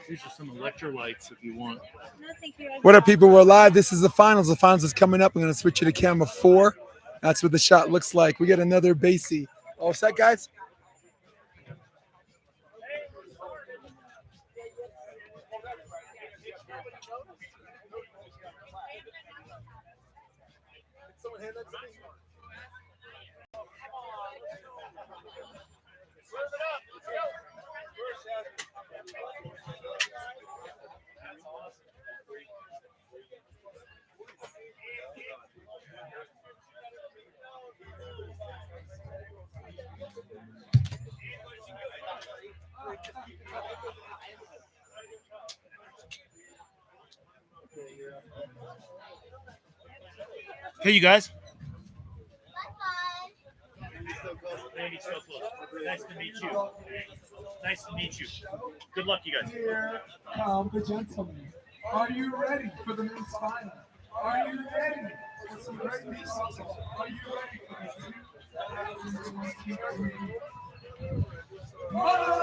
These are some electrolytes if you want. No, thank you. What up, people? We're live. This is the finals. The finals is coming up. I'm going to switch you to camera 4. That's what the shot looks like. We got another Basey. All set, guys? Hey, you guys. Randy, so close. Nice to meet you. Nice to meet you. Good luck, you guys. Here come the gentlemen. Are you ready for the men's final? Are you ready for some great music? Are you ready for Motherlode!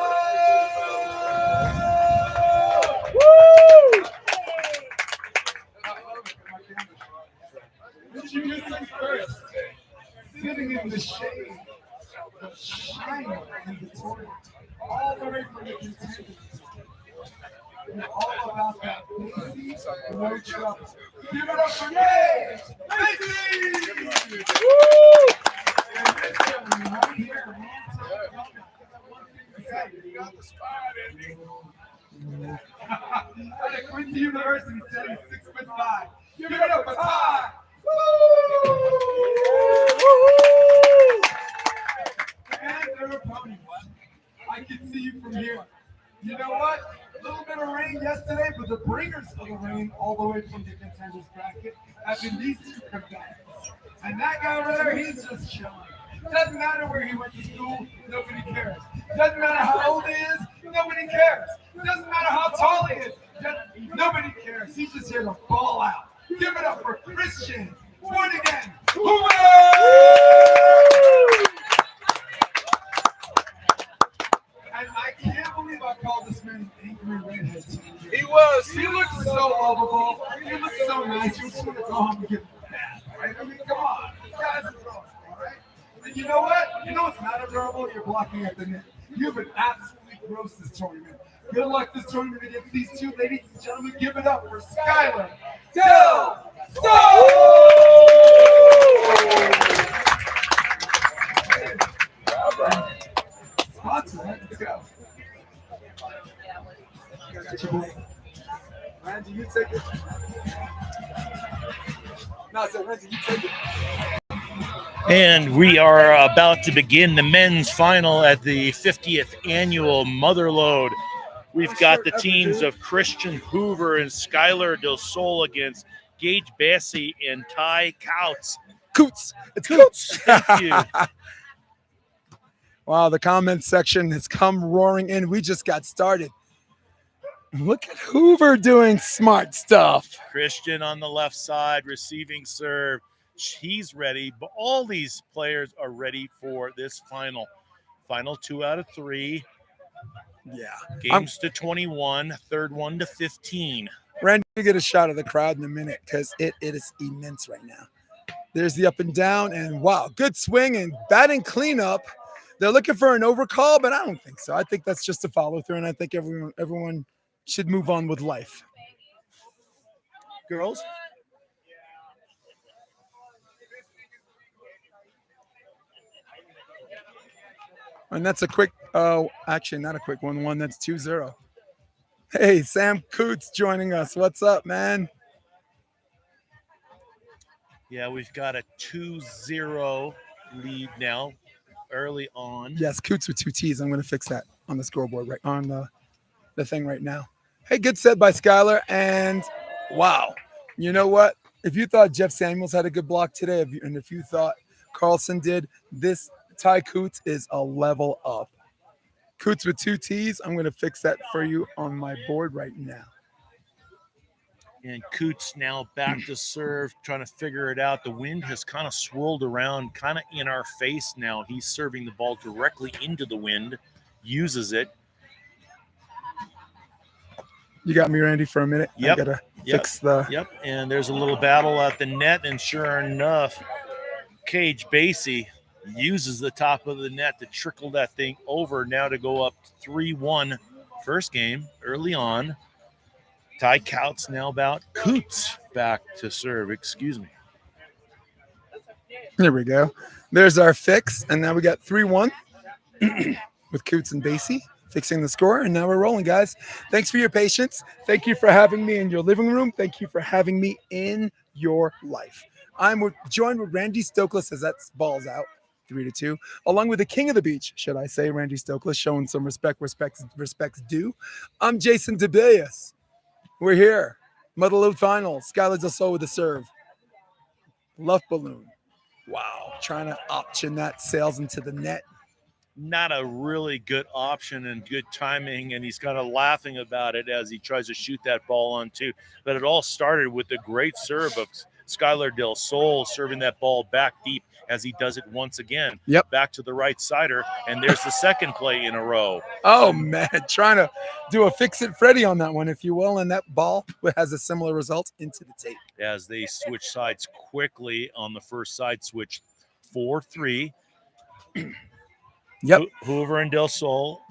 Woo! Introducing first, sitting in the shade, the shine and the torch, all the way from the contenders. We're all about that Basey, no trouble. Give it up for G.Basey! Woo! And this one right here, you got the spot in At Quincy University, standing 6'5". Give it up for Ty! And their opponents. I can see you from here. You know what? A little bit of rain yesterday, but the bringers of the rain all the way from the contenders bracket have been these two combatants. And that guy over there, he's just chilling. Doesn't matter where he went to school, nobody cares. Doesn't matter how old he is, nobody cares. Doesn't matter how tall he is, nobody cares. He's just here to ball out. Give it up for Christian Hoover! And I can't believe I called this man an angry redhead. He was. He looked so lovable. He looked so nice. You just want to go home and get mad, right? I mean, come on. This guy's adorable, all right? And you know what? You know what's not adorable? You're blocking at the net. You've been absolutely gross this tournament. Good luck this tournament against these two ladies and gentlemen. Give it up for Skylar Del Sol! Sponsor, let's go. Got your boy. Randy, you take it. No, I said, Randy, you take it. And we are about to begin the men's final at the 50th annual Motherlode. We've got the teams of Christian Hoover and Skylar Del Sol against Gage Basey and Ty Coutts. It's Coutts. Thank you. Wow, the comment section has come roaring in. We just got started. Look at Hoover doing smart stuff. Christian on the left side, receiving serve. He's ready, but all these players are ready for this final. Final 2 out of 3. Yeah. Games to 21, third one to 15. Randy, you get a shot of the crowd in a minute because it is immense right now. There's the up and down, and wow, good swing and batting cleanup. They're looking for an overcall, but I don't think so. I think that's just a follow through, and I think everyone should move on with life. Girls? And that's a quick, actually not a quick 1-1. That's 2-0. Hey, Sam Coutts joining us. What's up, man? Yeah, we've got a 2-0 lead now, early on. Yes, Coutts with 2 T's. I'm going to fix that on the scoreboard, right on the thing right now. Hey, good set by Skylar. And wow, you know what? If you thought Jeff Samuels had a good block today, and if you thought Carlson did, this Ty Coutts is a level up. Coutts with 2 T's. I'm going to fix that for you on my board right now. And Coutts now back to serve, trying to figure it out. The wind has kind of swirled around, kind of in our face now. He's serving the ball directly into the wind, uses it. You got me, Randy, for a minute. Yep. I gotta fix the. Yep. And there's a little battle at the net, and sure enough, G.Basey uses the top of the net to trickle that thing over now to go up 3-1 first game early on. Ty Coutts now about Coutts back to serve. Excuse me. There we go. There's our fix, and now we got 3-1 with Coutts and Basey fixing the score, and now we're rolling, guys. Thanks for your patience. Thank you for having me in your living room. Thank you for having me in your life. I'm joined with Randy Stokely as that ball's out 3-2, along with the king of the beach, should I say, Randy Stokely, showing some respects due. I'm Jason DeBias. We're here. Motherlode final. Skylar Del Sol with the serve. Love balloon. Wow. Trying to option that sails into the net. Not a really good option and good timing, and he's kind of laughing about it as he tries to shoot that ball on two. But it all started with the great serve of Skylar Del Sol serving that ball back deep as he does it once again. Yep. Back to the right sider, and there's the second play in a row. Oh, man. Trying to do a fix-it Freddy on that one, if you will, and that ball has a similar result into the tape. As they switch sides quickly on the first side switch, 4-3. Yep. Hoover and Del Sol.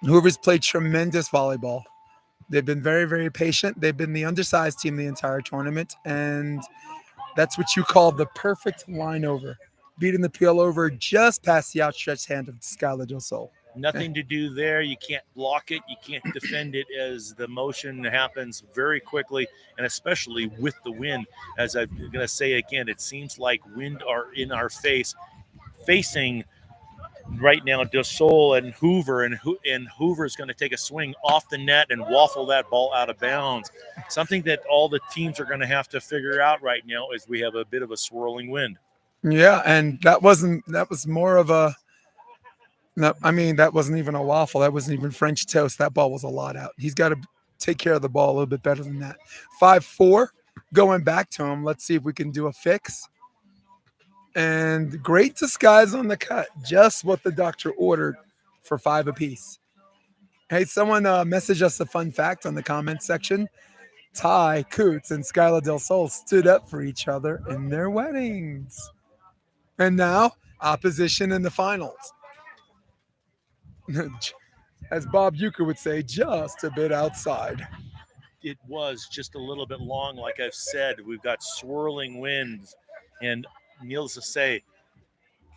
Hoover's played tremendous volleyball. They've been very, very patient. They've been the undersized team the entire tournament, and that's what you call the perfect line over. Beating the peel over just past the outstretched hand of Skylar Del Sol. Nothing to do there. You can't block it. You can't defend it as the motion happens very quickly, and especially with the wind. As I'm going to say again, it seems like wind are in our face, facing right now Del Sol and Hoover, and Hoover's going to take a swing off the net and waffle that ball out of bounds. Something that all the teams are going to have to figure out right now is we have a bit of a swirling wind. Yeah, and that was more of a no, I mean, that wasn't even a waffle. That wasn't even French toast. That ball was a lot out. He's got to take care of the ball a little bit better than that. 5-4, going back to him. Let's see if we can do a fix. And great disguise on the cut. Just what the doctor ordered for 5 apiece. Hey, someone messaged us a fun fact on the comment section. Ty Coutts and Skylar Del Sol stood up for each other in their weddings. And now, opposition in the finals. As Bob Uecker would say, just a bit outside. It was just a little bit long, like I've said. We've got swirling winds, and needless to say,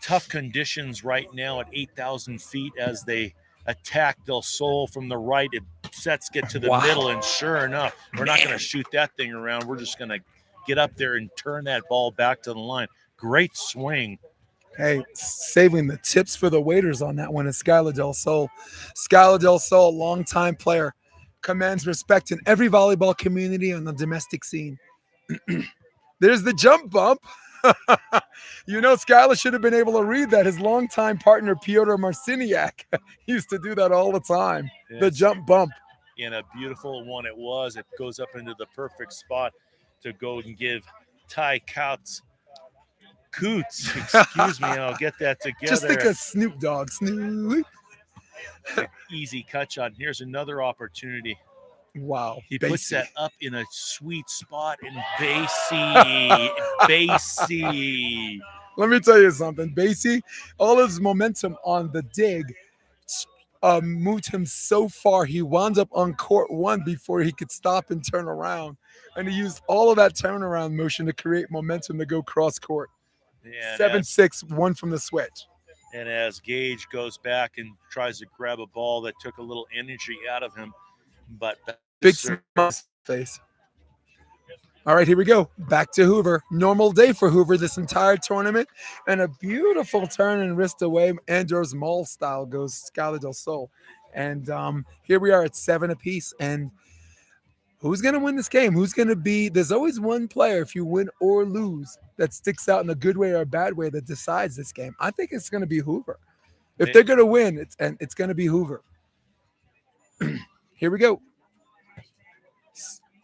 tough conditions right now at 8,000 feet as they attack Del Sol from the right. It sets get to the middle, and sure enough, we're not going to shoot that thing around. We're just going to get up there and turn that ball back to the line. Great swing. Hey, saving the tips for the waiters on that one is Skylar Del Sol. Skylar Del Sol, longtime player, commands respect in every volleyball community on the domestic scene. There's the jump bump. You know, Skylar should have been able to read that. His longtime partner, Piotr Marciniak, used to do that all the time. Yes. The jump bump. And a beautiful one it was. It goes up into the perfect spot to go and give Ty Coutts. Excuse me, I'll get that together. Just think of Snoop Dogg. Snoop. Easy cut shot. Here's another opportunity. Wow. He puts that up in a sweet spot in Basey. Let me tell you something. Basey, all his momentum on the dig moved him so far. He wound up on court 1 before he could stop and turn around. And he used all of that turnaround motion to create momentum to go cross court. 7-6, 1 from the switch. And as Gage goes back and tries to grab a ball that took a little energy out of him, but big smile face. All right, here we go. Back to Hoover. Normal day for Hoover this entire tournament. And a beautiful turn and wrist away. Andros Mall style goes Skylar Del Sol. And here we are at 7 apiece. And who's going to win this game? Who's going to be? There's always one player, if you win or lose, that sticks out in a good way or a bad way that decides this game. I think it's going to be Hoover. If they're going to win, it's going to be Hoover. Here we go.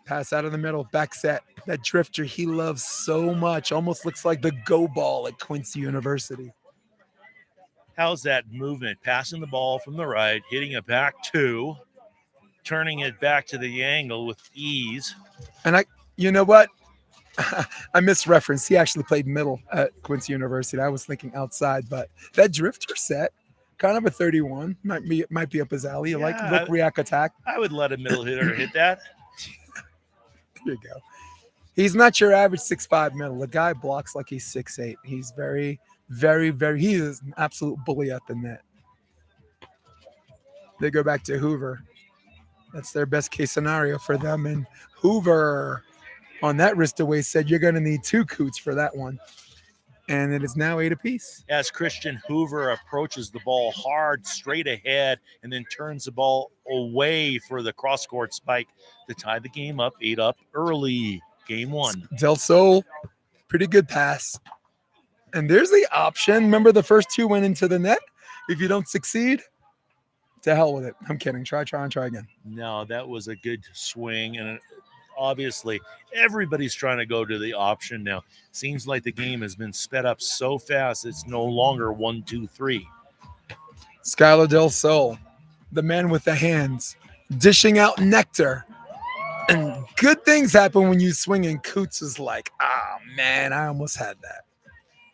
Pass out of the middle, back set. That drifter he loves so much. Almost looks like the go ball at Quincy University. How's that movement? Passing the ball from the right, hitting it back 2. turning it back to the angle with ease. And you know what? I misreferenced. He actually played middle at Quincy University. I was thinking outside, but that drifter set, kind of a 31, might be up his alley. You like Yeah, look, react, attack. I would let a middle hitter hit that. There you go. He's not your average 6'5" middle. The guy blocks like he's 6'8". He's very, very, very. He is an absolute bully at the net. They go back to Hoover. That's their best case scenario for them. And Hoover on that wrist away said you're going to need 2 Coutts for that one. And it is now 8 apiece. As Christian Hoover approaches the ball hard, straight ahead, and then turns the ball away for the cross-court spike to tie the game up, 8 up early. Game 1. Del Sol, pretty good pass. And there's the option. Remember the first 2 went into the net? If you don't succeed, to hell with it. I'm kidding. Try again. No, that was a good swing. And obviously, everybody's trying to go to the option now. Seems like the game has been sped up so fast, it's no longer 1, 2, 3. Skylar Del Sol, the man with the hands, dishing out nectar. And good things happen when you swing, and Coutts is like, man, I almost had that.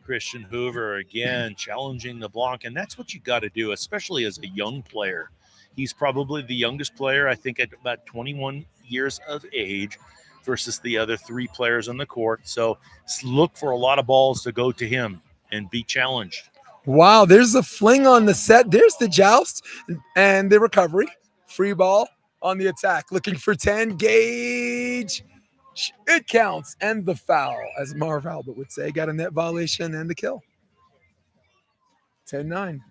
Christian Hoover again challenging the block, and that's what you got to do, especially as a young player. He's probably the youngest player, I think, at about 21 years of age versus the other 3 players on the court. So look for a lot of balls to go to him and be challenged. Wow, there's a fling on the set. There's the joust and the recovery. Free ball on the attack. Looking for 10. Gage. It counts. And the foul, as Marv Albert would say. Got a net violation and the kill. 10-9.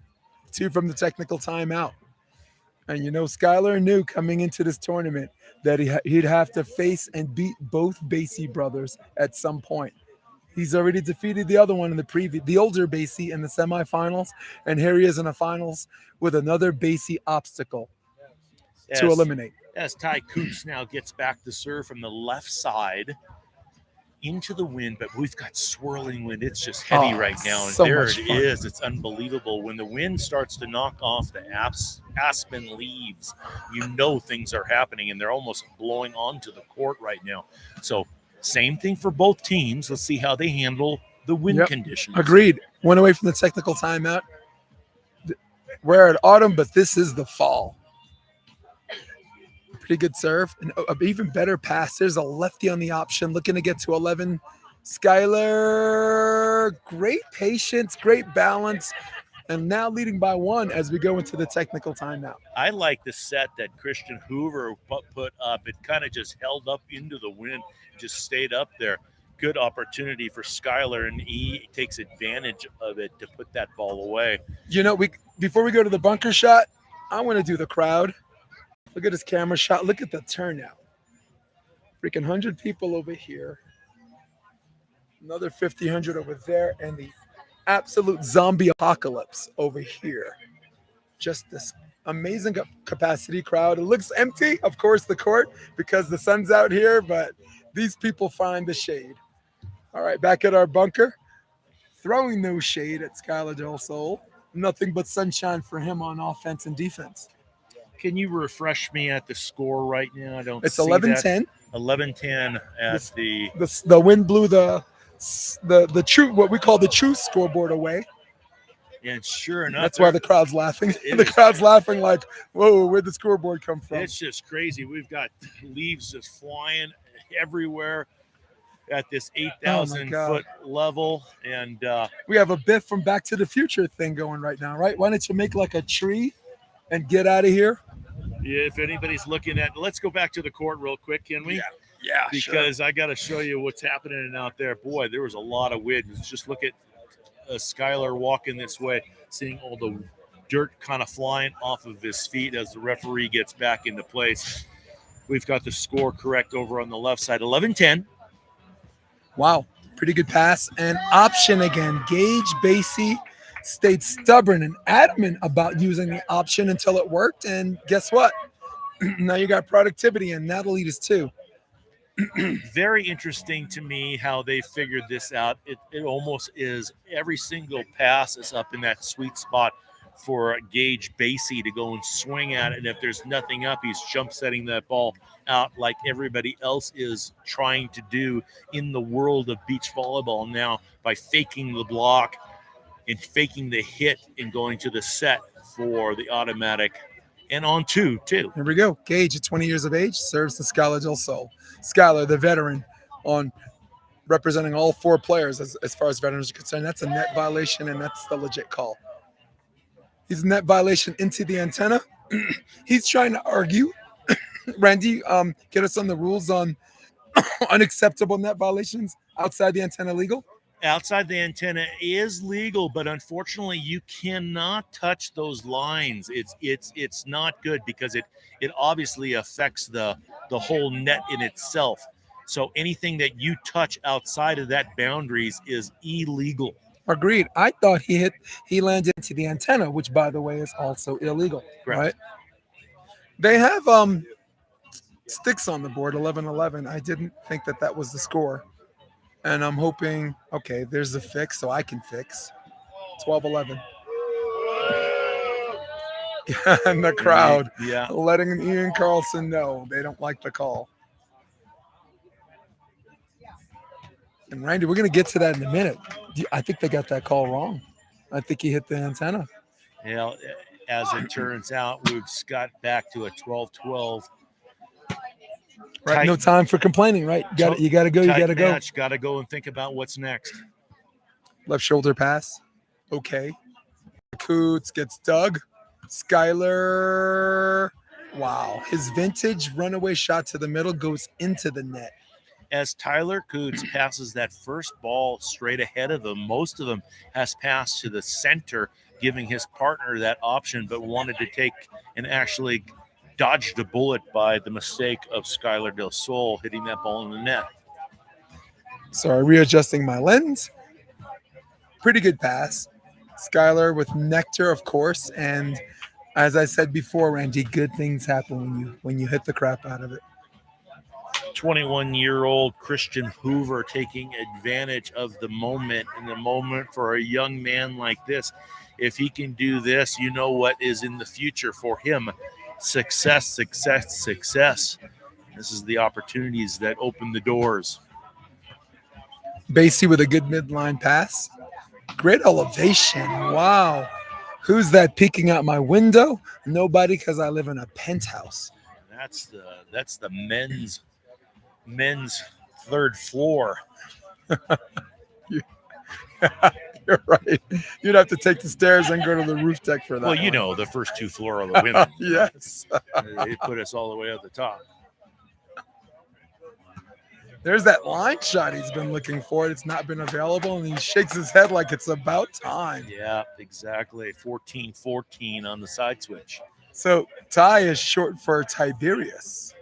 2 from the technical timeout. And you know, Skylar knew coming into this tournament that he'd have to face and beat both Basey brothers at some point. He's already defeated the other one in the preview, the older Basey in the semifinals, and here he is in the finals with another Basey obstacle to eliminate. As Ty Coutts now gets back to serve from the left side into the wind, but we've got swirling wind. It's just heavy right now. And so there much it fun. is. It's unbelievable. When the wind starts to knock off the aspen leaves, you know things are happening, and they're almost blowing onto the court right now. So same thing for both teams. Let's see how they handle the wind conditions. Agreed. Went away from the technical timeout. We're at autumn, but this is the fall. Pretty good serve. And an even better pass. There's a lefty on the option, looking to get to 11. Skylar, great patience, great balance, and now leading by 1 as we go into the technical timeout. I like the set that Christian Hoover put up. It kind of just held up into the wind, just stayed up there. Good opportunity for Skylar, and he takes advantage of it to put that ball away. You know, before we go to the bunker shot, I want to do the crowd. Look at this camera shot. Look at the turnout. Freaking 100 people over here. Another 50, 100 over there. And the absolute zombie apocalypse over here. Just this amazing capacity crowd. It looks empty, of course, the court, because the sun's out here, but these people find the shade. All right, back at our bunker. Throwing no shade at Skylar Del Sol. Nothing but sunshine for him on offense and defense. Can you refresh me at the score right now? I don't. It's see 11-10. 11-10 at the wind blew the true, what we call the true scoreboard away. And sure enough, that's why the crowd's laughing. The crowd's laughing like, whoa, where'd the scoreboard come from? It's just crazy. We've got leaves just flying everywhere at this 8,000 foot level. And we have a bit from Back to the Future thing going right now, right? Why don't you make like a tree and get out of here? Yeah, if anybody's looking at, let's go back to the court real quick, can we? Yeah, because sure. I got to show you what's happening out there. Boy, there was a lot of wind. Just look at Skylar walking this way, seeing all the dirt kind of flying off of his feet as the referee gets back into place. We've got the score correct over on the left side, 11-10. Wow, pretty good pass. And option again. G.Basey stayed stubborn and adamant about using the option until it worked. And guess what? Now you got productivity, and that'll lead us to. Very interesting to me how they figured this out. It almost is every single pass is up in that sweet spot for Gage Basey to go and swing at it. And if there's nothing up, he's jump setting that ball out like everybody else is trying to do in the world of beach volleyball now by faking the block and faking the hit and going to the set for the automatic and on two, too. Here we go. Gage, at 20 years of age, serves to Skylar Del Sol. Skylar, the veteran, on representing all four players as far as veterans are concerned. That's a net violation, and that's the legit call. He's a net violation into the antenna. He's trying to argue. Randy, get us on the rules on unacceptable net violations outside the antenna legal. Outside the antenna is legal, but unfortunately you cannot touch those lines. It's not good because it obviously affects the whole net in itself. So anything that you touch outside of that boundaries is illegal. Agreed. I thought he landed into the antenna, which by the way is also illegal. Correct. Right? They have sticks on the board, 11-11. I didn't think that was the score. And I'm hoping, okay, there's the fix, so I can fix. 12-11. And the crowd letting Ian Carlson know they don't like the call. And Randy, we're going to get to that in a minute. I think they got that call wrong. I think he hit the antenna. Well, as it turns out, we've got back to a 12-12. Right, no time for complaining, right? You got to go. You got to go. Got to go and think about what's next. Left shoulder pass. Okay. Coutts gets dug. Skylar. Wow. His vintage runaway shot to the middle goes into the net. As Tyler Coutts passes that first ball straight ahead of him, most of them has passed to the center, giving his partner that option, but wanted to take and actually dodged a bullet by the mistake of Skylar Del Sol hitting that ball in the net. Sorry, readjusting my lens. Pretty good pass. Skylar with nectar, of course, and as I said before, Randy, good things happen when you hit the crap out of it. 21-year-old Christian Hoover taking advantage of the moment, and the moment for a young man like this. If he can do this, you know what is in the future for him. Success, success, success. This is the opportunities that open the doors. Basey with a good midline pass. Great elevation. Wow. Who's that peeking out my window? Nobody, because I live in a penthouse. That's the men's third floor. You're right. You'd have to take the stairs and go to the roof deck for that. Well, you know, the first two floors are the women. Yes. They put us all the way at the top. There's that line shot he's been looking for. It's not been available, and he shakes his head like it's about time. Yeah, exactly. 14-14 on the side switch. So Ty is short for Tiberius,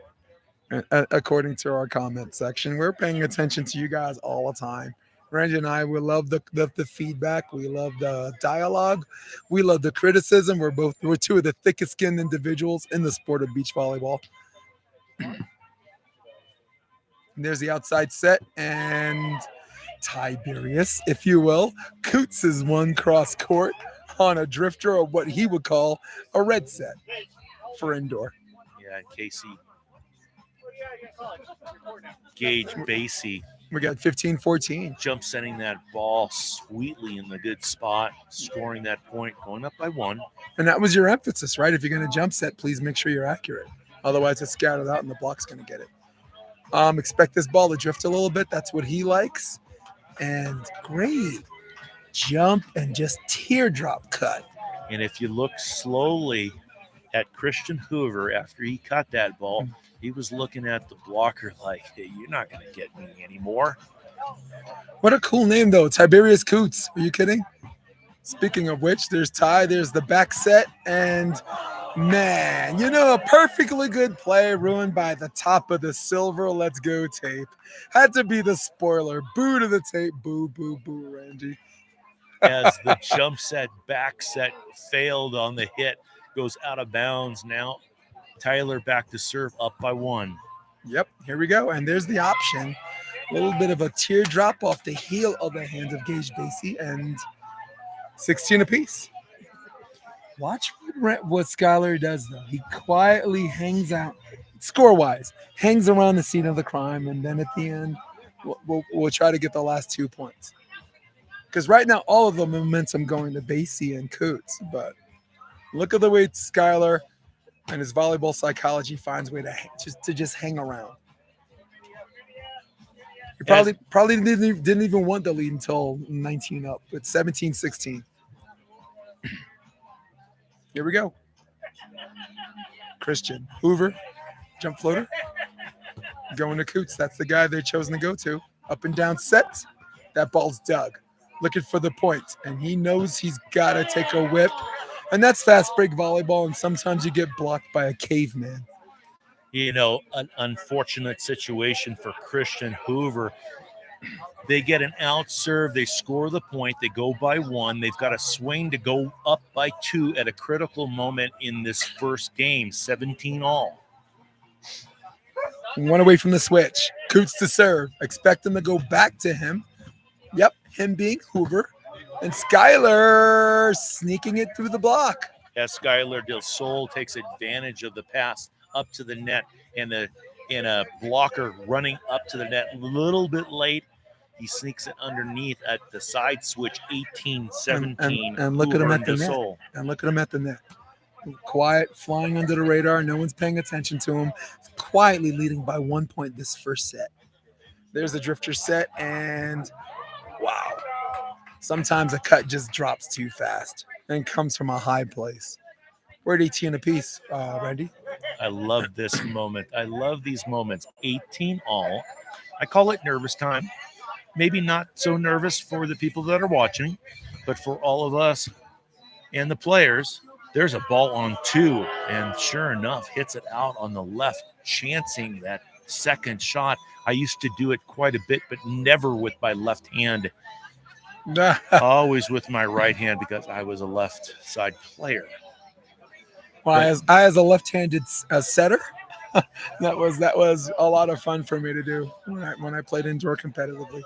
according to our comment section. We're paying attention to you guys all the time. Randy and I, we love the feedback. We love the dialogue. We love the criticism. We're two of the thickest skinned individuals in the sport of beach volleyball. And there's the outside set, and Tiberius, if you will. Coutts is one cross court on a drifter, or what he would call a red set for indoor. Yeah, Casey. Gage Basey. We got 15-14. Jump setting that ball sweetly in the good spot, scoring that point, going up by one. And that was your emphasis, right? If you're going to jump set, please make sure you're accurate. Otherwise, it's scattered out and the block's going to get it. Expect this ball to drift a little bit. That's what he likes. And great jump and just teardrop cut. And if you look slowly at Christian Hoover after he caught that ball, he was looking at the blocker like, hey, you're not going to get me anymore. What a cool name, though. Tiberius Coutts. Are you kidding? Speaking of which, there's Ty. There's the back set. And, man, a perfectly good play ruined by the top of the silver let's go tape. Had to be the spoiler. Boo to the tape. Boo, boo, boo, Randy. As the jump set, back set failed on the hit, goes out of bounds now. Tyler back to serve, up by one. Yep, here we go. And there's the option. A little bit of a teardrop off the heel of the hand of Gage Basey, and 16 apiece. Watch what Skylar does, though. He quietly hangs out, score-wise, hangs around the scene of the crime, and then at the end, we'll try to get the last 2 points. Because right now, all of the momentum going to Basey and Coutts, but look at the way Skylar and his volleyball psychology finds a way to just hang around. He probably didn't even want the lead until 19 up, but 17-16. Here we go. Christian Hoover, jump floater. Going to Coutts. That's the guy they're chosen to go to. Up and down set. That ball's dug. Looking for the point. And he knows he's got to take a whip. And that's fast break volleyball. And sometimes you get blocked by a caveman. You know, an unfortunate situation for Christian Hoover. They get an out serve. They score the point. They go by 1. They've got a swing to go up by 2 at a critical moment in this first game. 17 all. 1 away from the switch. Coutts to serve. Expect them to go back to him. Yep, him being Hoover. And Skylar sneaking it through the block. As Skylar Del Sol takes advantage of the pass up to the net and a blocker running up to the net a little bit late. He sneaks it underneath at the side switch, 18-17. And look at him at the net. Sol. And look at him at the net. Quiet, flying under the radar. No one's paying attention to him. Quietly leading by 1 point this first set. There's a drifter set, and wow. Sometimes a cut just drops too fast and comes from a high place. We're at 18 apiece, Randy. I love this moment. I love these moments. 18 all. I call it nervous time. Maybe not so nervous for the people that are watching, but for all of us and the players, there's a ball on 2, and sure enough, hits it out on the left, chancing that second shot. I used to do it quite a bit, but never with my left hand. Always with my right hand because I was a left side player. Well, I as a left-handed setter, that was a lot of fun for me to do when I played indoor competitively.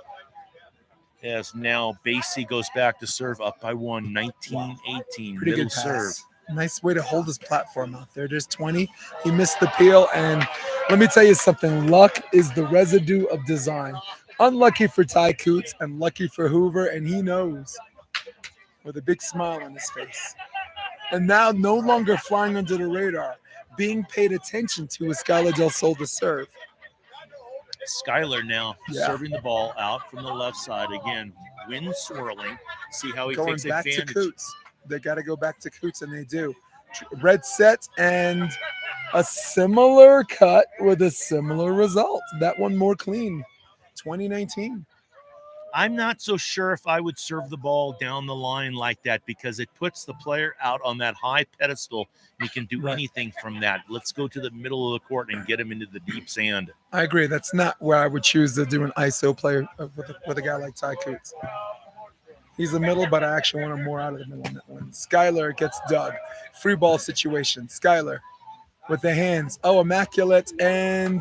As now Basey goes back to serve up by 1, 19-18. Pretty Middle good pass. serve. Nice way to hold his platform out there. There's 20. He missed the peel, and let me tell you something. Luck is the residue of design. Unlucky for Ty Coutts and lucky for Hoover, and he knows with a big smile on his face. And now no longer flying under the radar, being paid attention to with Skylar Del Sol to serve. Skylar now serving the ball out from the left side. Again, wind swirling. See how he takes back advantage. To Coutts. They got to go back to Coutts, and they do. Red set and a similar cut with a similar result. That one more clean. 2019. I'm not so sure if I would serve the ball down the line like that because it puts the player out on that high pedestal. He can do anything from that. Let's go to the middle of the court and get him into the deep sand. I agree. That's not where I would choose to do an ISO player with a guy like Ty Coutts. He's the middle, but I actually want him more out of the middle on that one. Skylar gets dug. Free ball situation. Skylar with the hands. Oh, immaculate. And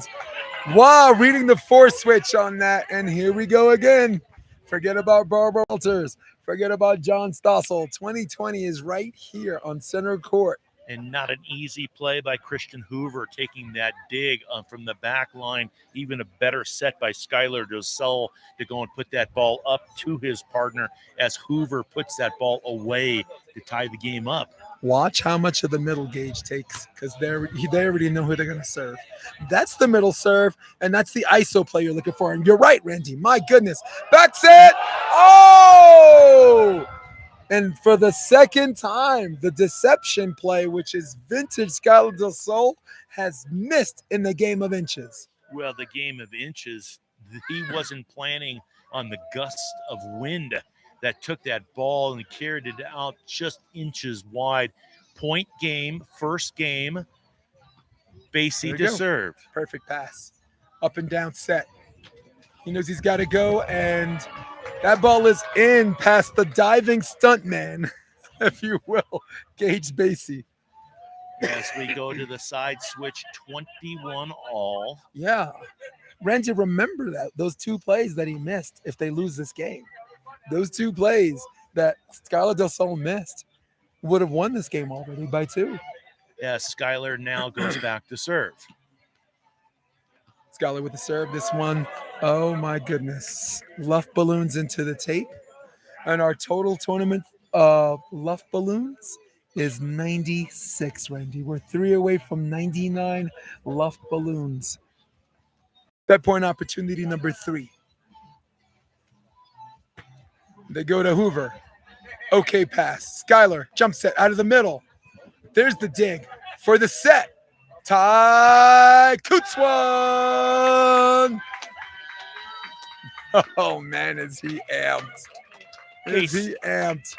wow, reading the force switch on that. And here we go again. Forget about Barbara Walters. Forget about John Stossel. 2020 is right here on center court. And not an easy play by Christian Hoover, taking that dig from the back line. Even a better set by Skylar Del Sol to go and put that ball up to his partner as Hoover puts that ball away to tie the game up. Watch how much of the middle Gage takes because they already know who they're going to serve. That's the middle serve, and that's the ISO play you're looking for. And you're right, Randy. My goodness. Back set. Oh! And for the second time, the deception play, which is vintage Skylar Del Sol, has missed in the game of inches. Well, the game of inches, he wasn't planning on the gust of wind that took that ball and carried it out just inches wide. Point game, first game, Basey to serve. Perfect pass. Up and down set. He knows he's got to go, and that ball is in past the diving stuntman, if you will, G.Basey. As we go to the side switch, 21 all. Yeah. Randy, remember that. Those two plays that he missed if they lose this game. Those two plays that Skylar Del Sol missed. would have won this game already by 2. Yeah, Skylar now goes back to serve. Skylar with the serve. This one, oh my goodness. Luff balloons into the tape. And our total tournament Luff balloons is 96, Randy. We're 3 away from 99 Luff balloons. Bet point opportunity number 3. They go to Hoover. Okay pass. Skylar, jump set out of the middle. There's the dig for the set. Ty Coutts one. Oh man, is he amped? Is he amped?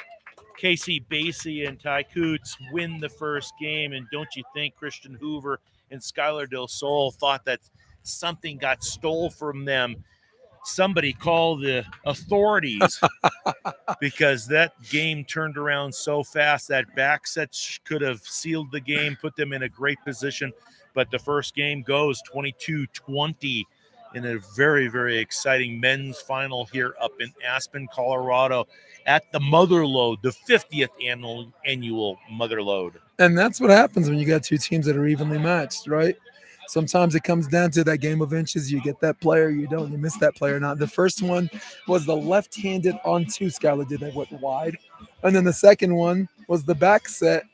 G.Basey and Ty Coutts win the first game, and don't you think Christian Hoover and Skylar Del Sol thought that something got stole from them? Somebody call the authorities because that game turned around so fast. That back set could have sealed the game, put them in a great position. But the first game goes 22-20 in a very, very exciting men's final here up in Aspen, Colorado at the Motherlode, the 50th annual Motherlode. And that's what happens when you got 2 teams that are evenly matched, right? Sometimes it comes down to that game of inches. You get that player, you don't. You miss that player not. The first one was the left-handed on 2. Skylar did that went wide. And then the second one was the back set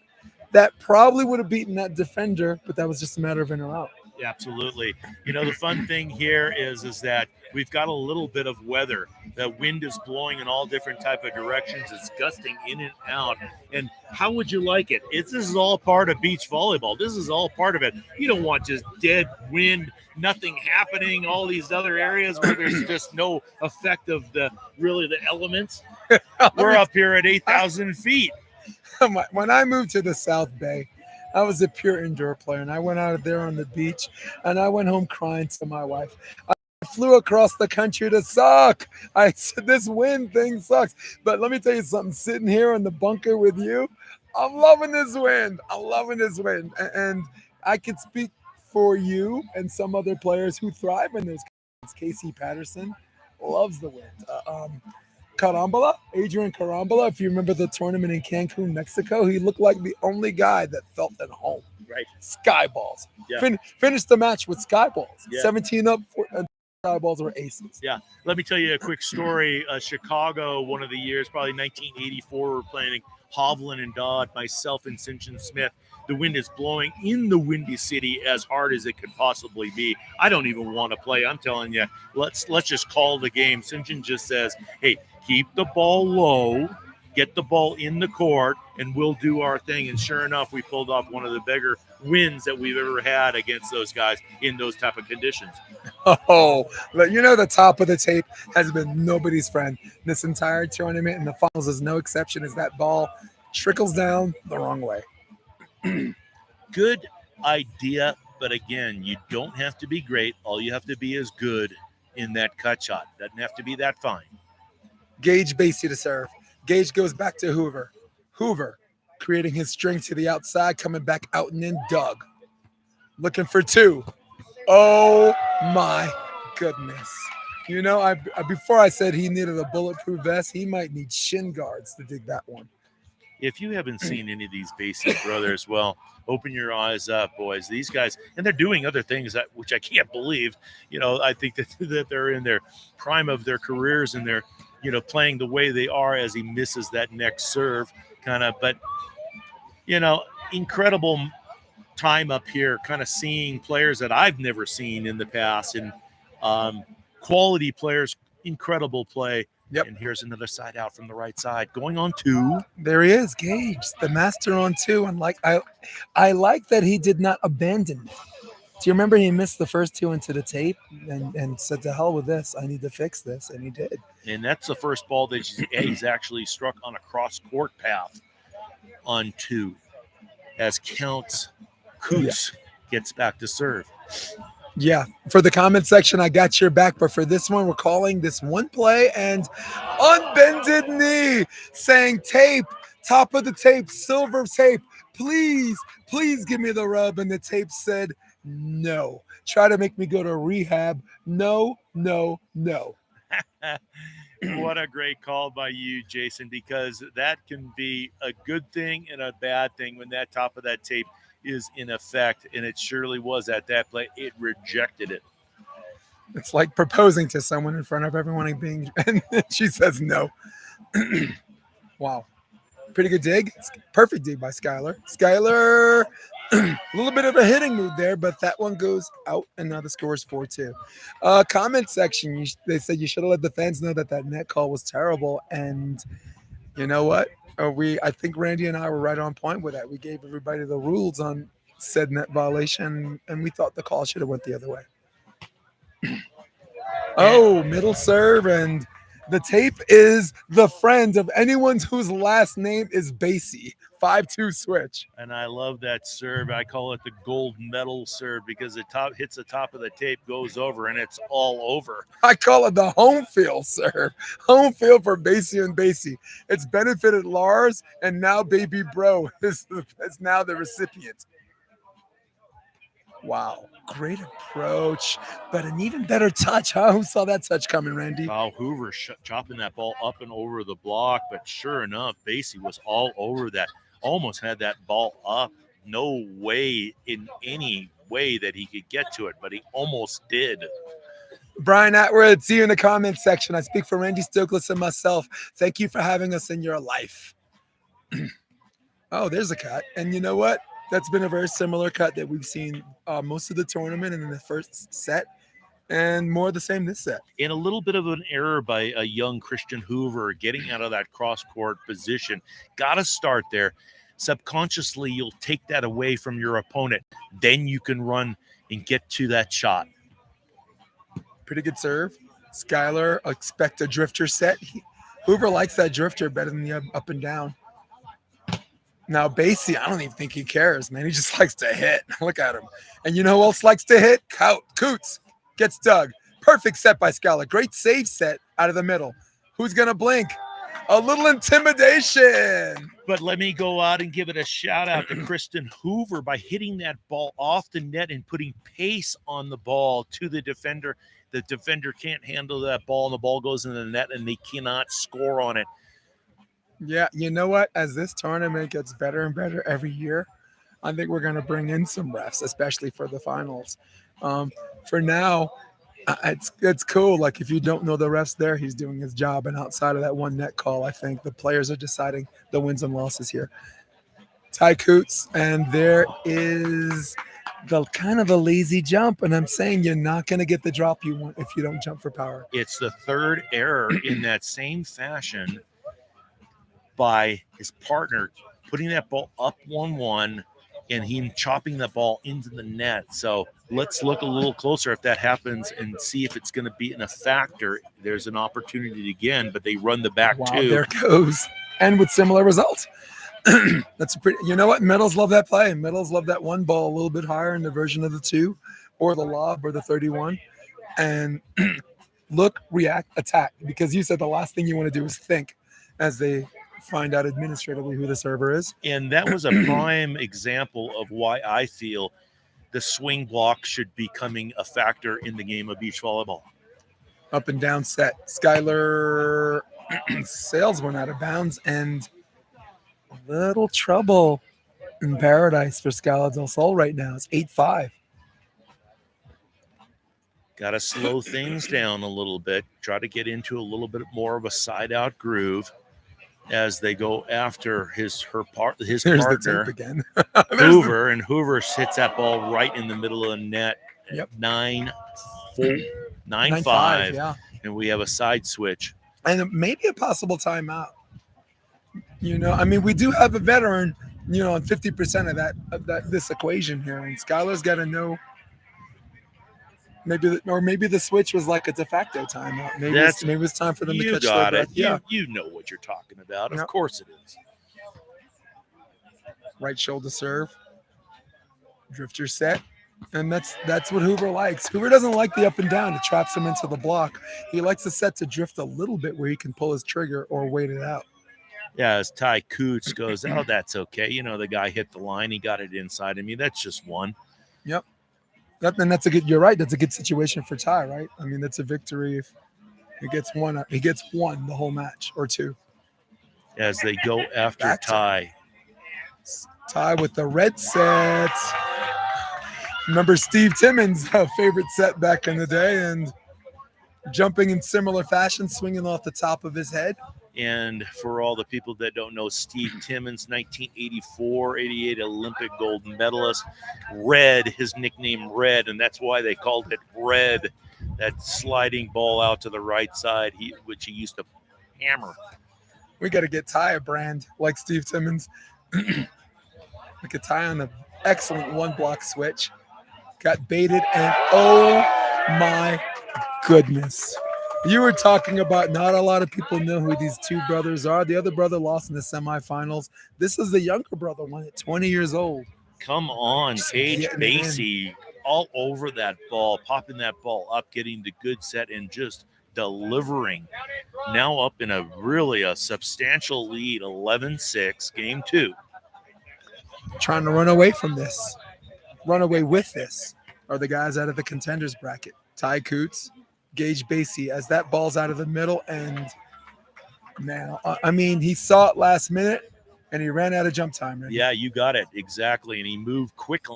that probably would have beaten that defender, but that was just a matter of in or out. Absolutely. You know, the fun thing here is that we've got a little bit of weather. The wind is blowing in all different type of directions. It's gusting in and out. And how would you like it? This is all part of beach volleyball. This is all part of it. You don't want just dead wind, nothing happening, all these other areas where there's just no effect of the elements. We're up here at 8,000 feet. When I moved to the South Bay, I was a pure indoor player, and I went out there on the beach, and I went home crying to my wife. I flew across the country to suck. I said, this wind thing sucks. But let me tell you something. Sitting here in the bunker with you, I'm loving this wind. I'm loving this wind. And I could speak for you and some other players who thrive in those conditions. Casey Patterson loves the wind. Adrian Carambola, if you remember the tournament in Cancun, Mexico, he looked like the only guy that felt at home. Right. Sky balls. Yeah. Finished the match with sky balls. Yeah. 17 up, sky balls were aces. Yeah. Let me tell you a quick story. Chicago, one of the years, probably 1984, we're playing Hovland and Dodd, myself and St. John Smith. The wind is blowing in the Windy City as hard as it could possibly be. I don't even want to play. I'm telling you, let's just call the game. St. John just says, hey, keep the ball low, get the ball in the court, and we'll do our thing. And sure enough, we pulled off one of the bigger wins that we've ever had against those guys in those type of conditions. Oh, but you know, the top of the tape has been nobody's friend this entire tournament, and the finals is no exception as that ball trickles down the wrong way. Good idea, but again, you don't have to be great. All you have to be is good in that cut shot. Doesn't have to be that fine. G.Basey to serve. Gage goes back to Hoover. Hoover creating his string to the outside, coming back out and in. Doug looking for 2. Oh my goodness. You know, before I said he needed a bulletproof vest, he might need shin guards to dig that one. If you haven't seen any of these Basey brothers, well, open your eyes up, boys. These guys, and they're doing other things which I can't believe. You know, I think that they're in their prime of their careers and they're, you know, playing the way they are as he misses that next serve kind of. But, you know, incredible time up here kind of seeing players that I've never seen in the past and quality players, incredible play. Yep. And here's another side out from the right side. Going on 2. There he is, Gage, the master on 2. And I like that he did not abandon me. Do you remember he missed the first 2 into the tape and said, to hell with this. I need to fix this. And he did. And that's the first ball that he's actually struck on a cross-court path on 2 as Coutts gets back to serve. Yeah, for the comment section, I got your back. But for this one, we're calling this one play and unbended knee, saying tape, top of the tape, silver tape. Please give me the rub. And the tape said, no. Try to make me go to rehab. No. What a great call by you, Jason, because that can be a good thing and a bad thing when that top of that tape is in effect, and it surely was at that play. It rejected it. It's like proposing to someone in front of everyone and she says no. Wow. Pretty good dig. Perfect dig by Skylar. Skylar, a little bit of a hitting mood there, but that one goes out, and now the score is 4-2. Comment section, they said you should have let the fans know that net call was terrible, and you know what? I think Randy and I were right on point with that. We gave everybody the rules on said net violation, and we thought the call should have went the other way. Oh, middle serve, and the tape is the friend of anyone whose last name is Basey. 5-2 switch. And I love that serve. I call it the gold medal serve because it hits the top of the tape, goes over, and it's all over. I call it the home field serve. Home field for Basey and Basey. It's benefited Lars, and now Baby Bro is now the recipient. Wow. Great approach, but an even better touch, huh? Who saw that touch coming, Randy? Wow, Hoover chopping that ball up and over the block, but sure enough, Basey was all over that. Almost had that ball up. No way in any way that he could get to it, but he almost did. Brian Atwood, see you in the comments section. I speak for Randy Stokely and myself. Thank you for having us in your life. Oh, there's a cut. And you know what? That's been a very similar cut that we've seen most of the tournament and in the first set, and more of the same this set. And a little bit of an error by a young Christian Hoover getting out of that cross-court position. Got to start there. Subconsciously, you'll take that away from your opponent. Then you can run and get to that shot. Pretty good serve. Skylar, expect a drifter set. Hoover likes that drifter better than the up and down. Now, Basey, I don't even think he cares, man. He just likes to hit. Look at him. And you know who else likes to hit? Coutts gets dug. Perfect set by Skylar. Great save set out of the middle. Who's going to blink? A little intimidation. But let me go out and give it a shout out to Christian Hoover by hitting that ball off the net and putting pace on the ball to the defender. The defender can't handle that ball, and the ball goes in the net, and they cannot score on it. Yeah, you know what? As this tournament gets better and better every year, I think we're going to bring in some refs, especially for the finals. For now, it's cool. Like, if you don't know the refs there, he's doing his job. And outside of that one net call, I think the players are deciding the wins and losses here. Ty Coutts, and there is the kind of a lazy jump. And I'm saying you're not going to get the drop you want if you don't jump for power. It's the third error in that same fashion by his partner putting that ball up 1-1 and him chopping the ball into the net. So let's look a little closer if that happens and see if it's going to be a factor. There's an opportunity again, but they run the back too. There goes. And with similar results. That's a pretty, you know what? Middles love that play. Middles love that one ball a little bit higher in the version of the 2 or the lob or the 31. And look, react, attack. Because you said the last thing you want to do is think as they find out administratively who the server is. And that was a prime example of why I feel the swing block should be becoming a factor in the game of beach volleyball. Up and down set. Skylar sails one out of bounds, and a little trouble in paradise for Skylar Del Sol right now. It's 8-5. Got to slow things down a little bit. Try to get into a little bit more of a side-out groove as they go after his partner, again. Hoover, and Hoover hits that ball right in the middle of the net. Yep. 9-5, yeah. And we have a side switch. And maybe a possible timeout. You know, I mean, we do have a veteran, you know, on 50% of this equation here, and Skylar's got to know. Maybe the switch was like a de facto timeout. Maybe it's time for them to catch their breath. Yeah, you know what you're talking about. Of course it is. Right shoulder serve, drifter set, and that's what Hoover likes. Hoover doesn't like the up and down. It traps him into the block. He likes the set to drift a little bit where he can pull his trigger or wait it out. Yeah, as Ty Coutts goes, oh, that's okay. You know, the guy hit the line. He got it inside. I mean, that's just one. Yep. You're right. That's a good situation for Ty, right? I mean, that's a victory He gets one. He gets one the whole match or two. as they go after Back to- Ty. Tie with the red set. Remember Steve Timmons' favorite set back in the day, and jumping in similar fashion, swinging off the top of his head. And for all the people that don't know, Steve Timmons, 1984-88 Olympic gold medalist. Red, his nickname Red, and that's why they called it Red. That sliding ball out to the right side, which he used to hammer. We got to get Ty a brand like Steve Timmons. Look at Ty on the excellent one block switch. Got baited, and oh my goodness. You were talking about not a lot of people know who these two brothers are. The other brother lost in the semifinals. This is the younger brother, one at 20 years old. Come on, Gage getting it in. Basey, all over that ball, popping that ball up, getting the good set, and just delivering. Now up in a substantial lead, 11-6, game 2. Trying to run away from this. Run away with this are the guys out of the contenders bracket. Ty Coutts, Gage Basey, as that ball's out of the middle. And now, he saw it last minute, and he ran out of jump time. Right? Yeah, you got it. Exactly. And he moved quick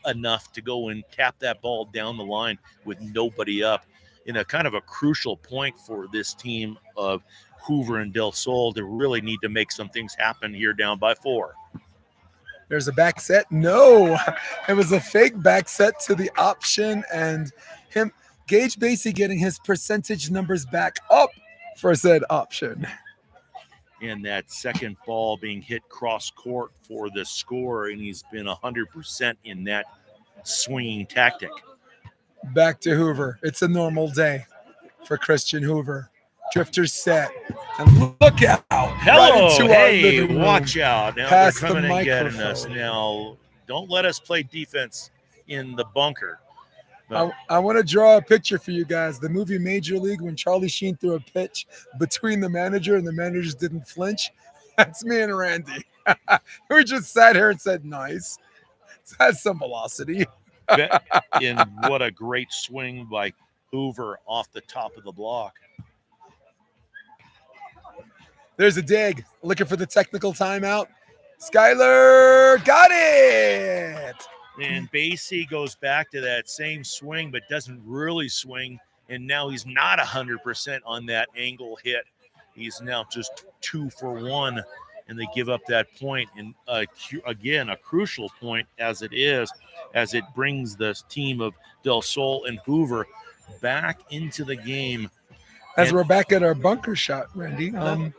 enough to go and tap that ball down the line with nobody up in a kind of a crucial point for this team of Hoover and Del Sol to really need to make some things happen here down by 4. There's a back set. No, it was a fake back set to the option, and Gage Basey getting his percentage numbers back up for said option. And that second ball being hit cross court for the score, and he's been 100% in that swinging tactic. Back to Hoover. It's a normal day for Christian Hoover. Drifter set. And look out. Hello, right into our hey, living room. watch out. Now Past they're the coming and getting us. microphone. Now, don't let us play defense in the bunker. But I want to draw a picture for you guys. The movie Major League, when Charlie Sheen threw a pitch between the manager and the managers didn't flinch. That's me and Randy. We just sat here and said, nice. It has some velocity. and what a great swing by Hoover off the top of the block. There's a dig. Looking for the technical timeout. Skylar got it. And Basey goes back to that same swing, but doesn't really swing. And now he's not 100% on that angle hit. He's now just 2 for 1, and they give up that point. And again, a crucial point as it brings the team of Del Sol and Hoover back into the game. As we're back at our bunker shot, Randy.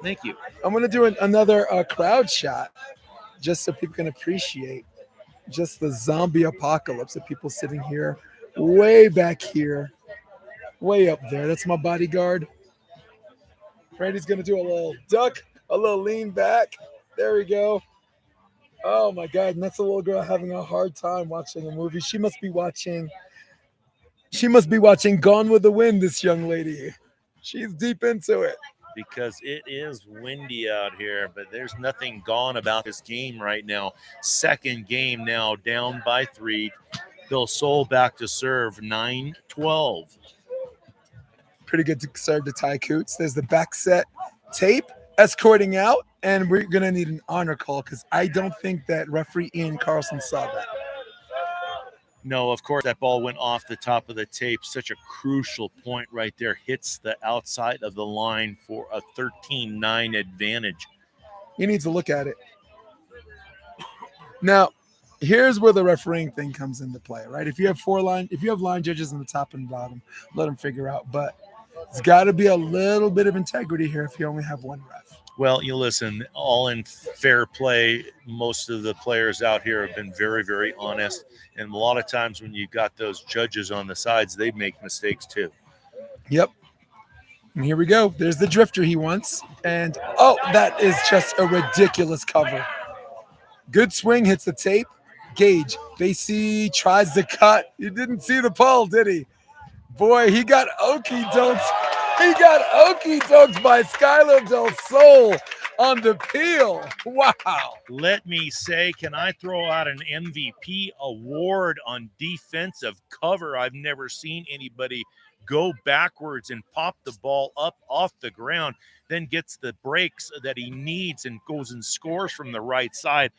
Thank you. I'm going to do another crowd shot just so people can appreciate just the zombie apocalypse of people sitting here, way back here, way up there. That's my bodyguard. Randy's going to do a little duck, a little lean back. There we go. Oh, my God. And that's a little girl having a hard time watching a movie. She must be watching Gone with the Wind, this young lady. She's deep into it. Because it is windy out here, but there's nothing gone about this game right now. Second game now, down by 3. Del Sol back to serve, 9-12. Pretty good to serve to Ty Coutts. There's the back set tape escorting out, and we're going to need an honor call because I don't think that referee Ian Carlson saw that. No, of course, that ball went off the top of the tape. Such a crucial point right there. Hits the outside of the line for a 13-9 advantage. He needs to look at it. Now, here's where the refereeing thing comes into play, right? If you have line judges on the top and bottom, let them figure out. But it's got to be a little bit of integrity here if you only have one ref. Well, you listen, all in fair play, most of the players out here have been very, very honest. And a lot of times when you got those judges on the sides, they make mistakes too. Yep. And here we go. There's the drifter he wants. And, oh, that is just a ridiculous cover. Good swing, hits the tape. Gage Basey tries to cut. You didn't see the pull, did he? Boy, he got okey dokes. He got okey dokes by Skylar Del Sol on the peel. Wow. Let me say, can I throw out an MVP award on defensive cover? I've never seen anybody go backwards and pop the ball up off the ground, then gets the breaks that he needs and goes and scores from the right side.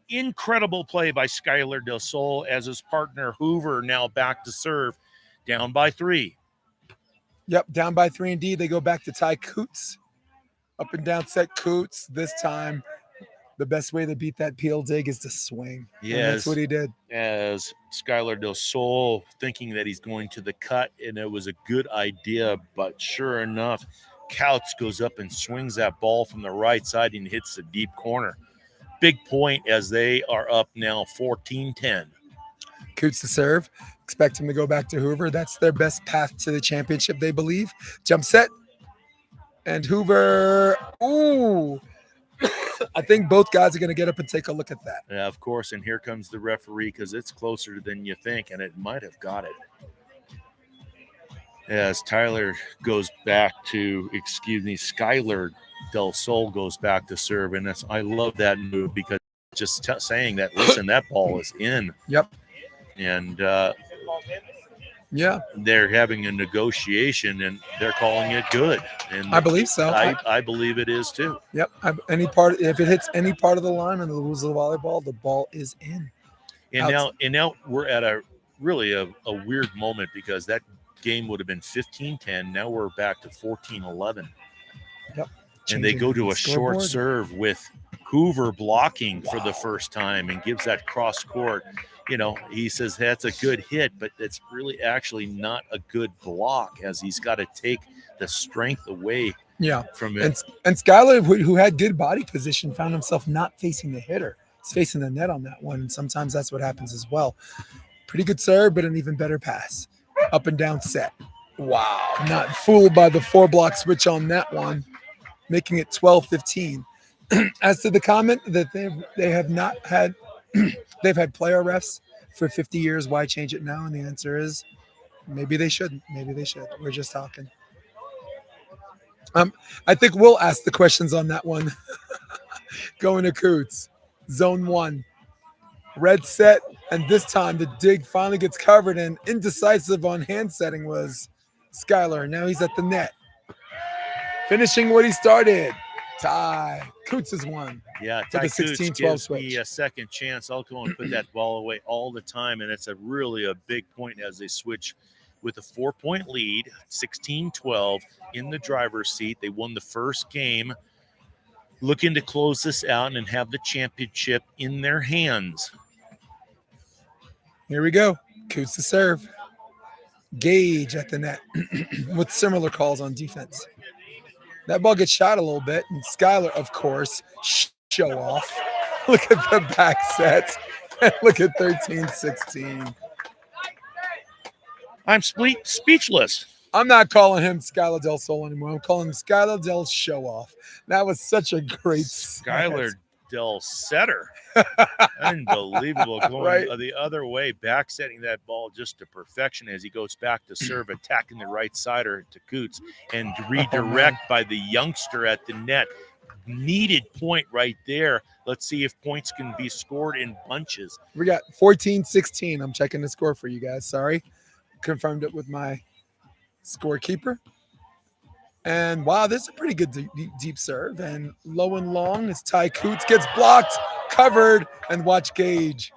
Incredible play by Skylar Del Sol as his partner Hoover now back to serve, down by 3. Yep, down by 3 indeed. They go back to tie Coutts. Up and down set Coutts. This time, the best way to beat that peel dig is to swing. Yes. And that's what he did. As Skylar Del Sol thinking that he's going to the cut, and it was a good idea, but sure enough, Coutts goes up and swings that ball from the right side and hits the deep corner. Big point as they are up now 14-10. Coutts to serve. Expect him to go back to Hoover. That's their best path to the championship, they believe. Jump set. And Hoover. Ooh. I think both guys are going to get up and take a look at that. Yeah, of course. And here comes the referee because it's closer than you think, and it might have got it. As Tyler goes back to, Skylar Del Sol goes back to serve. And I love that move because just saying that, listen, that ball is in. Yep. And yeah, they're having a negotiation and they're calling it good. And I believe so. I believe it is too. Yep. If it hits any part of the line under the rules of the volleyball, the ball is in. And now we're at a weird moment because that game would have been 15-10. Now we're back to 14-11. Yep. And they go to a Scoreboard. short serve with Hoover blocking for the first time and gives that cross court. You know, he says that's a good hit, but it's really actually not a good block as he's got to take the strength away from it. And Skylar, who had good body position, found himself not facing the hitter. He's facing the net on that one, and sometimes that's what happens as well. Pretty good serve, but an even better pass. Up and down set. Wow. Not fooled by the 4-block switch on that one, making it 12-15. As to the comment that they have not had they've had player refs for 50 years, why change it now? And the answer is maybe they shouldn't. Maybe they should. We're just talking. I think we'll ask the questions on that one. Going to Coutts. Zone 1. Red set, and this time the dig finally gets covered, and indecisive on hand setting was Skylar. Now he's at the net. Finishing what he started. Tie. Coutts has won. Yeah, for the Ty Coutts 16-12 gives switch. me a second chance. I'll go and put that ball away all the time, and it's a big point as they switch with a 4-point lead, 16-12 in the driver's seat. They won the first game, looking to close this out and have the championship in their hands. Here we go. Coutts to serve. Gage at the net with similar calls on defense. That ball gets shot a little bit, and Skylar, of course, show off. Look at the back set. Look at 13-16. I'm speechless. I'm not calling him Skylar Del Sol anymore. I'm calling him Skylar Del Show Off. That was such a great Skylar set. Del Setter. Unbelievable. Going Right. the other way, back setting that ball just to perfection as he goes back to serve, attacking the right sider to Coutts, and redirect by the youngster at the net. Needed point right there. Let's see if points can be scored in bunches. We got 14-16. I'm checking the score for you guys. Sorry. Confirmed it with my scorekeeper. And wow, this is a pretty good deep serve. And low and long as Ty Coutts gets blocked, covered, and watch Gage.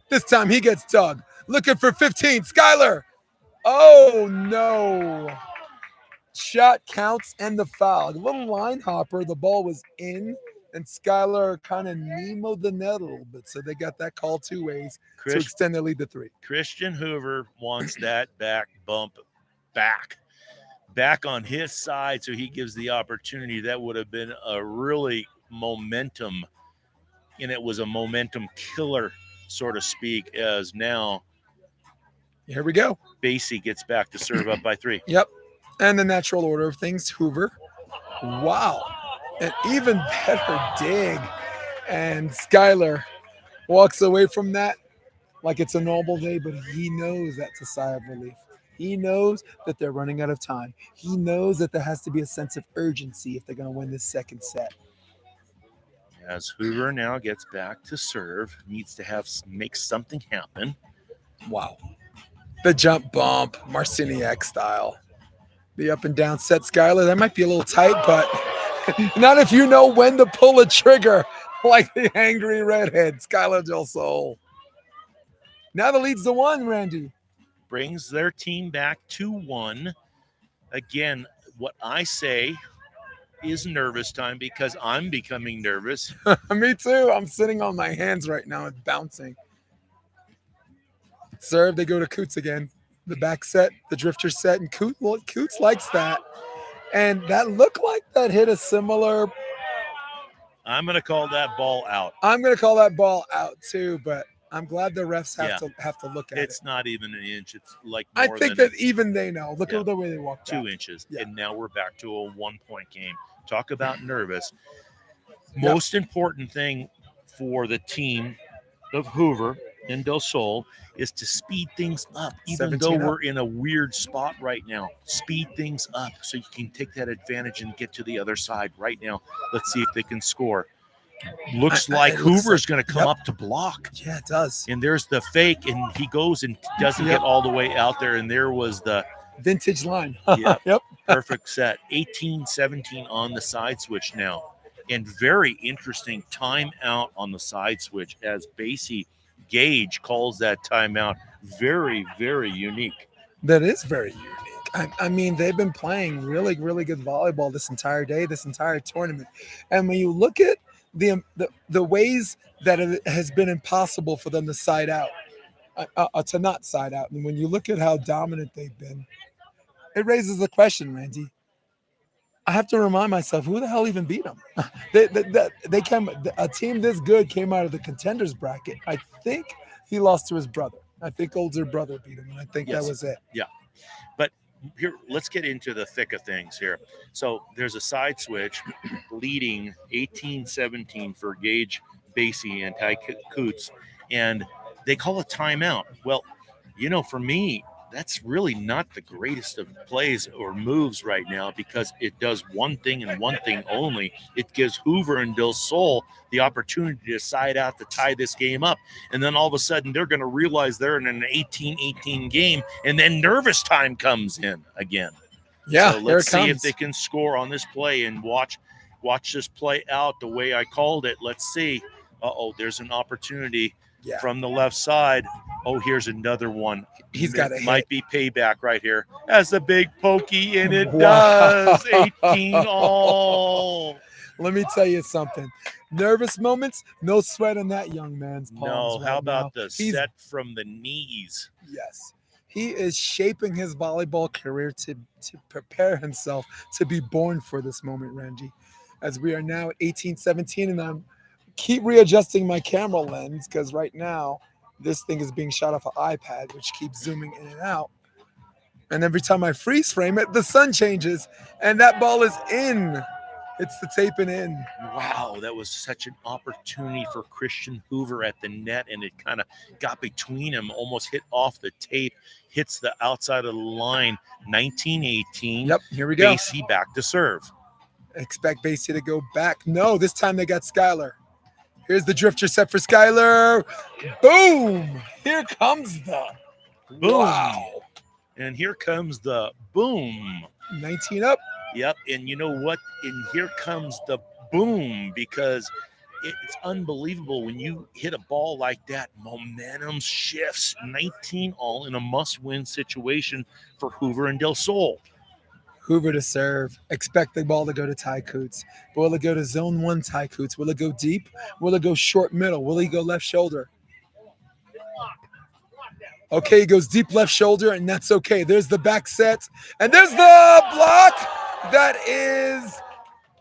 This time he gets dug. Looking for 15. Skylar. Oh, no. Shot counts and the foul. A little line hopper. The ball was in, and Skylar kind of Nemo'd the net a little bit. So they got that call 2 ways to extend their lead to 3. Christian Hoover wants that back bump back on his side, so he gives the opportunity. That would have been a really momentum, and it was a momentum killer, so to speak, as now Here we go. Basey gets back to serve up by 3. Yep. And the natural order of things, Hoover. Wow. An even better dig. And Skylar walks away from that like it's a normal day, but he knows that's a sigh of relief. He knows that they're running out of time. He knows that there has to be a sense of urgency if they're going to win this second set. As Hoover now gets back to serve, needs to make something happen. Wow. The jump bump, Marciniak style. The up and down set, Skylar. That might be a little tight, but not if you know when to pull a trigger like the angry redhead, Skylar Del Sol. Now the lead's the 1, Randy. Brings their team back 2-1. Again, what I say is nervous time because I'm becoming nervous. Me too. I'm sitting on my hands right now. It's bouncing. Serve, they go to Coutts again. The back set, the drifter set, and Coutts likes that. And that looked like that hit a similar. I'm going to call that ball out. I'm going to call that ball out too, but I'm glad the refs have to look at it. It's not even an inch. It's like I more think than that even they know. Look at the way they walked 2 out. inches. Yeah. And now we're back to a 1-point game. Talk about nervous. Most important thing for the team of Hoover and Del Sol is to speed things up, even though we're in a weird spot right now. Speed things up so you can take that advantage and get to the other side right now. Let's see if they can score. Looks like Hoover's going to come up to block. Yeah, it does. And there's the fake, and he goes and doesn't get all the way out there. And there was the vintage line. Yep. Perfect set. 18-17 on the side switch now. And very interesting timeout on the side switch as Basey Gage calls that timeout. Very, very unique. That is very unique. I mean, they've been playing really, really good volleyball this entire day, this entire tournament. And when you look at the ways that it has been impossible for them to side out, to not side out, and when you look at how dominant they've been, it raises the question, Randy. I have to remind myself, who the hell even beat them? They came. A team this good came out of the contenders bracket. I think he lost to his brother. I think older brother beat him, and I think that was it. Yeah. But here, let's get into the thick of things here. So there's a side switch leading 18-17 for Gage Basey and Ty Coutts, and they call a timeout. Well, for me, that's really not the greatest of plays or moves right now because it does one thing and one thing only. It gives Hoover and Del Sol the opportunity to side out to tie this game up. And then all of a sudden they're going to realize they're in an 18-18 game, and then nervous time comes in again. Yeah, so let's see if they can score on this play and watch this play out the way I called it. Let's see. There's an opportunity from the left side. Here's another one. He's got it. Might be payback right here. That's a big pokey, and it does. 18 all. Let me tell you something. Nervous moments, no sweat on that young man's palms. No, how about the set from the knees? Yes. He is shaping his volleyball career to prepare himself to be born for this moment, Randy. As we are now at 18-17, and I'm keep readjusting my camera lens because right now this thing is being shot off an iPad, which keeps zooming in and out. And every time I freeze frame it, the sun changes, and that ball is in. It's the taping in. Wow, that was such an opportunity for Christian Hoover at the net, and it kind of got between him, almost hit off the tape, hits the outside of the line. 19-18. Yep, here we go. Basey back to serve. Expect Basey to go back. No, this time they got Skylar. Here's the drifter set for Skylar. Boom! Here comes the boom. Wow. And here comes the boom. 19 up. Yep, and you know what? And here comes the boom, because it's unbelievable when you hit a ball like that. Momentum shifts. 19 all in a must-win situation for Hoover and Del Sol. Hoover to serve. Expect the ball to go to Ty Coutts. But will it go to zone 1 Ty Coutts? Will it go deep? Will it go short middle? Will he go left shoulder? Okay, he goes deep left shoulder, and that's okay. There's the back set. And there's the block that is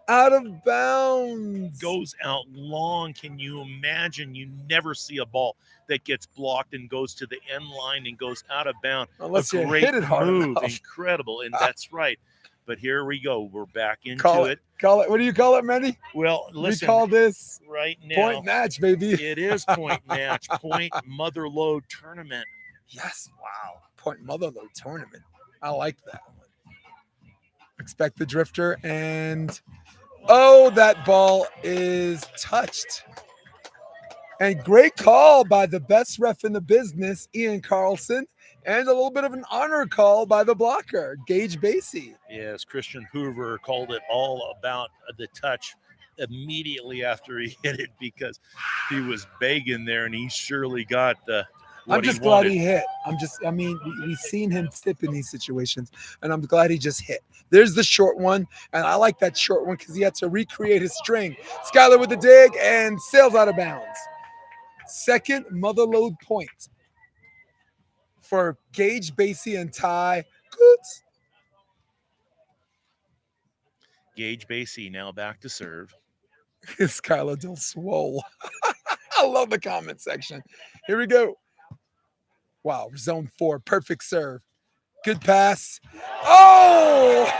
out of bounds. Goes out long. Can you imagine? You never see a ball that gets blocked and goes to the end line and goes out of bounds. Unless a you great hit it hard move. enough. Incredible. And that's right. But here we go. We're back into Call it. What do you call it, Manny? Well, listen. We call this right now. Point match, baby. It is point match. Point Motherlode tournament. Yes. Wow. Point Motherlode tournament. I like that one. Expect the drifter, and that ball is touched. And great call by the best ref in the business, Ian Carlson. And a little bit of an honor call by the blocker, Gage Basey. Yes, Christian Hoover called it all about the touch immediately after he hit it because he was begging there, and he surely got what I'm just he glad wanted. he hit. We've seen him tip in these situations, and I'm glad he just hit. There's the short one, and I like that short one because he had to recreate his string. Skylar with the dig and sails out of bounds. Second Motherlode point for Gage Basey and Ty Coutts. Gage Basey now back to serve. Skylar Del Sol. I love the comment section. Here we go. Wow, zone 4, perfect serve. Good pass. Oh!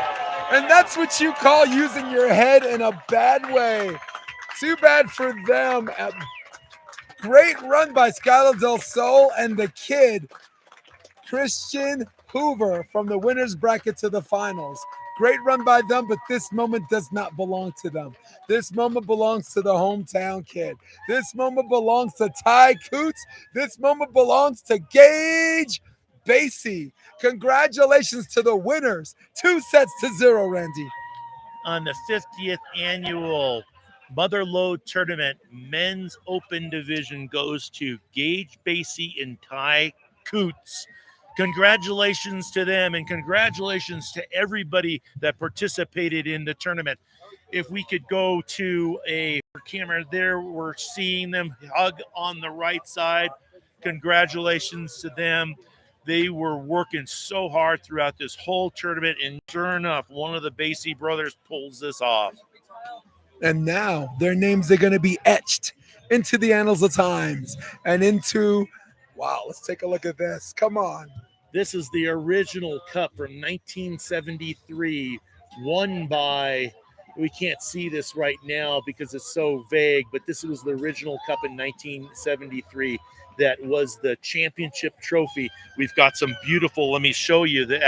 And that's what you call using your head in a bad way. Too bad for them. Great run by Skylar Del Sol and the kid, Christian Hoover, from the winner's bracket to the finals. Great run by them, but this moment does not belong to them. This moment belongs to the hometown kid. This moment belongs to Ty Coutts. This moment belongs to Gage Basey. Congratulations to the winners. 2-0, Randy. On the 50th annual Motherlode Tournament, men's open division goes to Gage Basey and Ty Coutts. Congratulations to them, and congratulations to everybody that participated in the tournament. If we could go to a camera there, we're seeing them hug on the right side. Congratulations to them. They were working so hard throughout this whole tournament, and sure enough, one of the Basey brothers pulls this off. And now their names are going to be etched into the annals of times and into, wow, let's take a look at this. Come on. This is the original cup from 1973, won by, we can't see this right now because it's so vague, but this was the original cup in 1973 that was the championship trophy. We've got some beautiful, let me show you the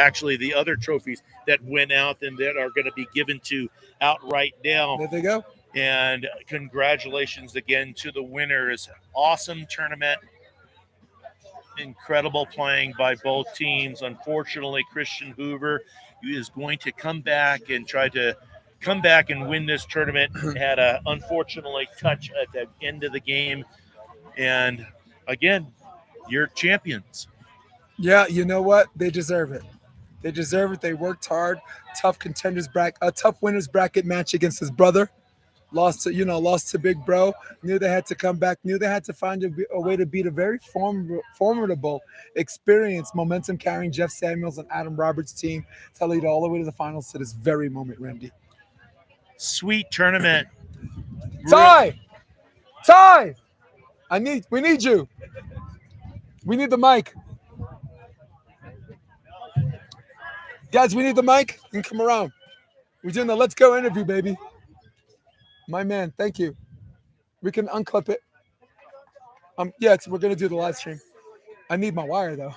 other trophies that went out and that are going to be given to out right now. There they go. And congratulations again to the winners. Awesome tournament. Incredible playing by both teams. Unfortunately, Christian Hoover is going to come back and try to come back and win this tournament. Had a unfortunately touch at the end of the game. And again, you're champions. Yeah, you know what? They deserve it. They deserve it. They worked hard. Tough contenders bracket, a tough winners bracket match against his brother. Lost to Big Bro. Knew they had to come back. Knew they had to find a way to beat a very formidable, experienced, momentum-carrying Jeff Samuels and Adam Roberts team to lead all the way to the finals to this very moment, Randy. Sweet tournament. Ty! We need you. We need the mic. Guys, we need the mic. You can come around. We're doing the Let's Go interview, baby. My man, thank you. We can unclip it. Yeah, we're gonna do the live stream. I need my wire though.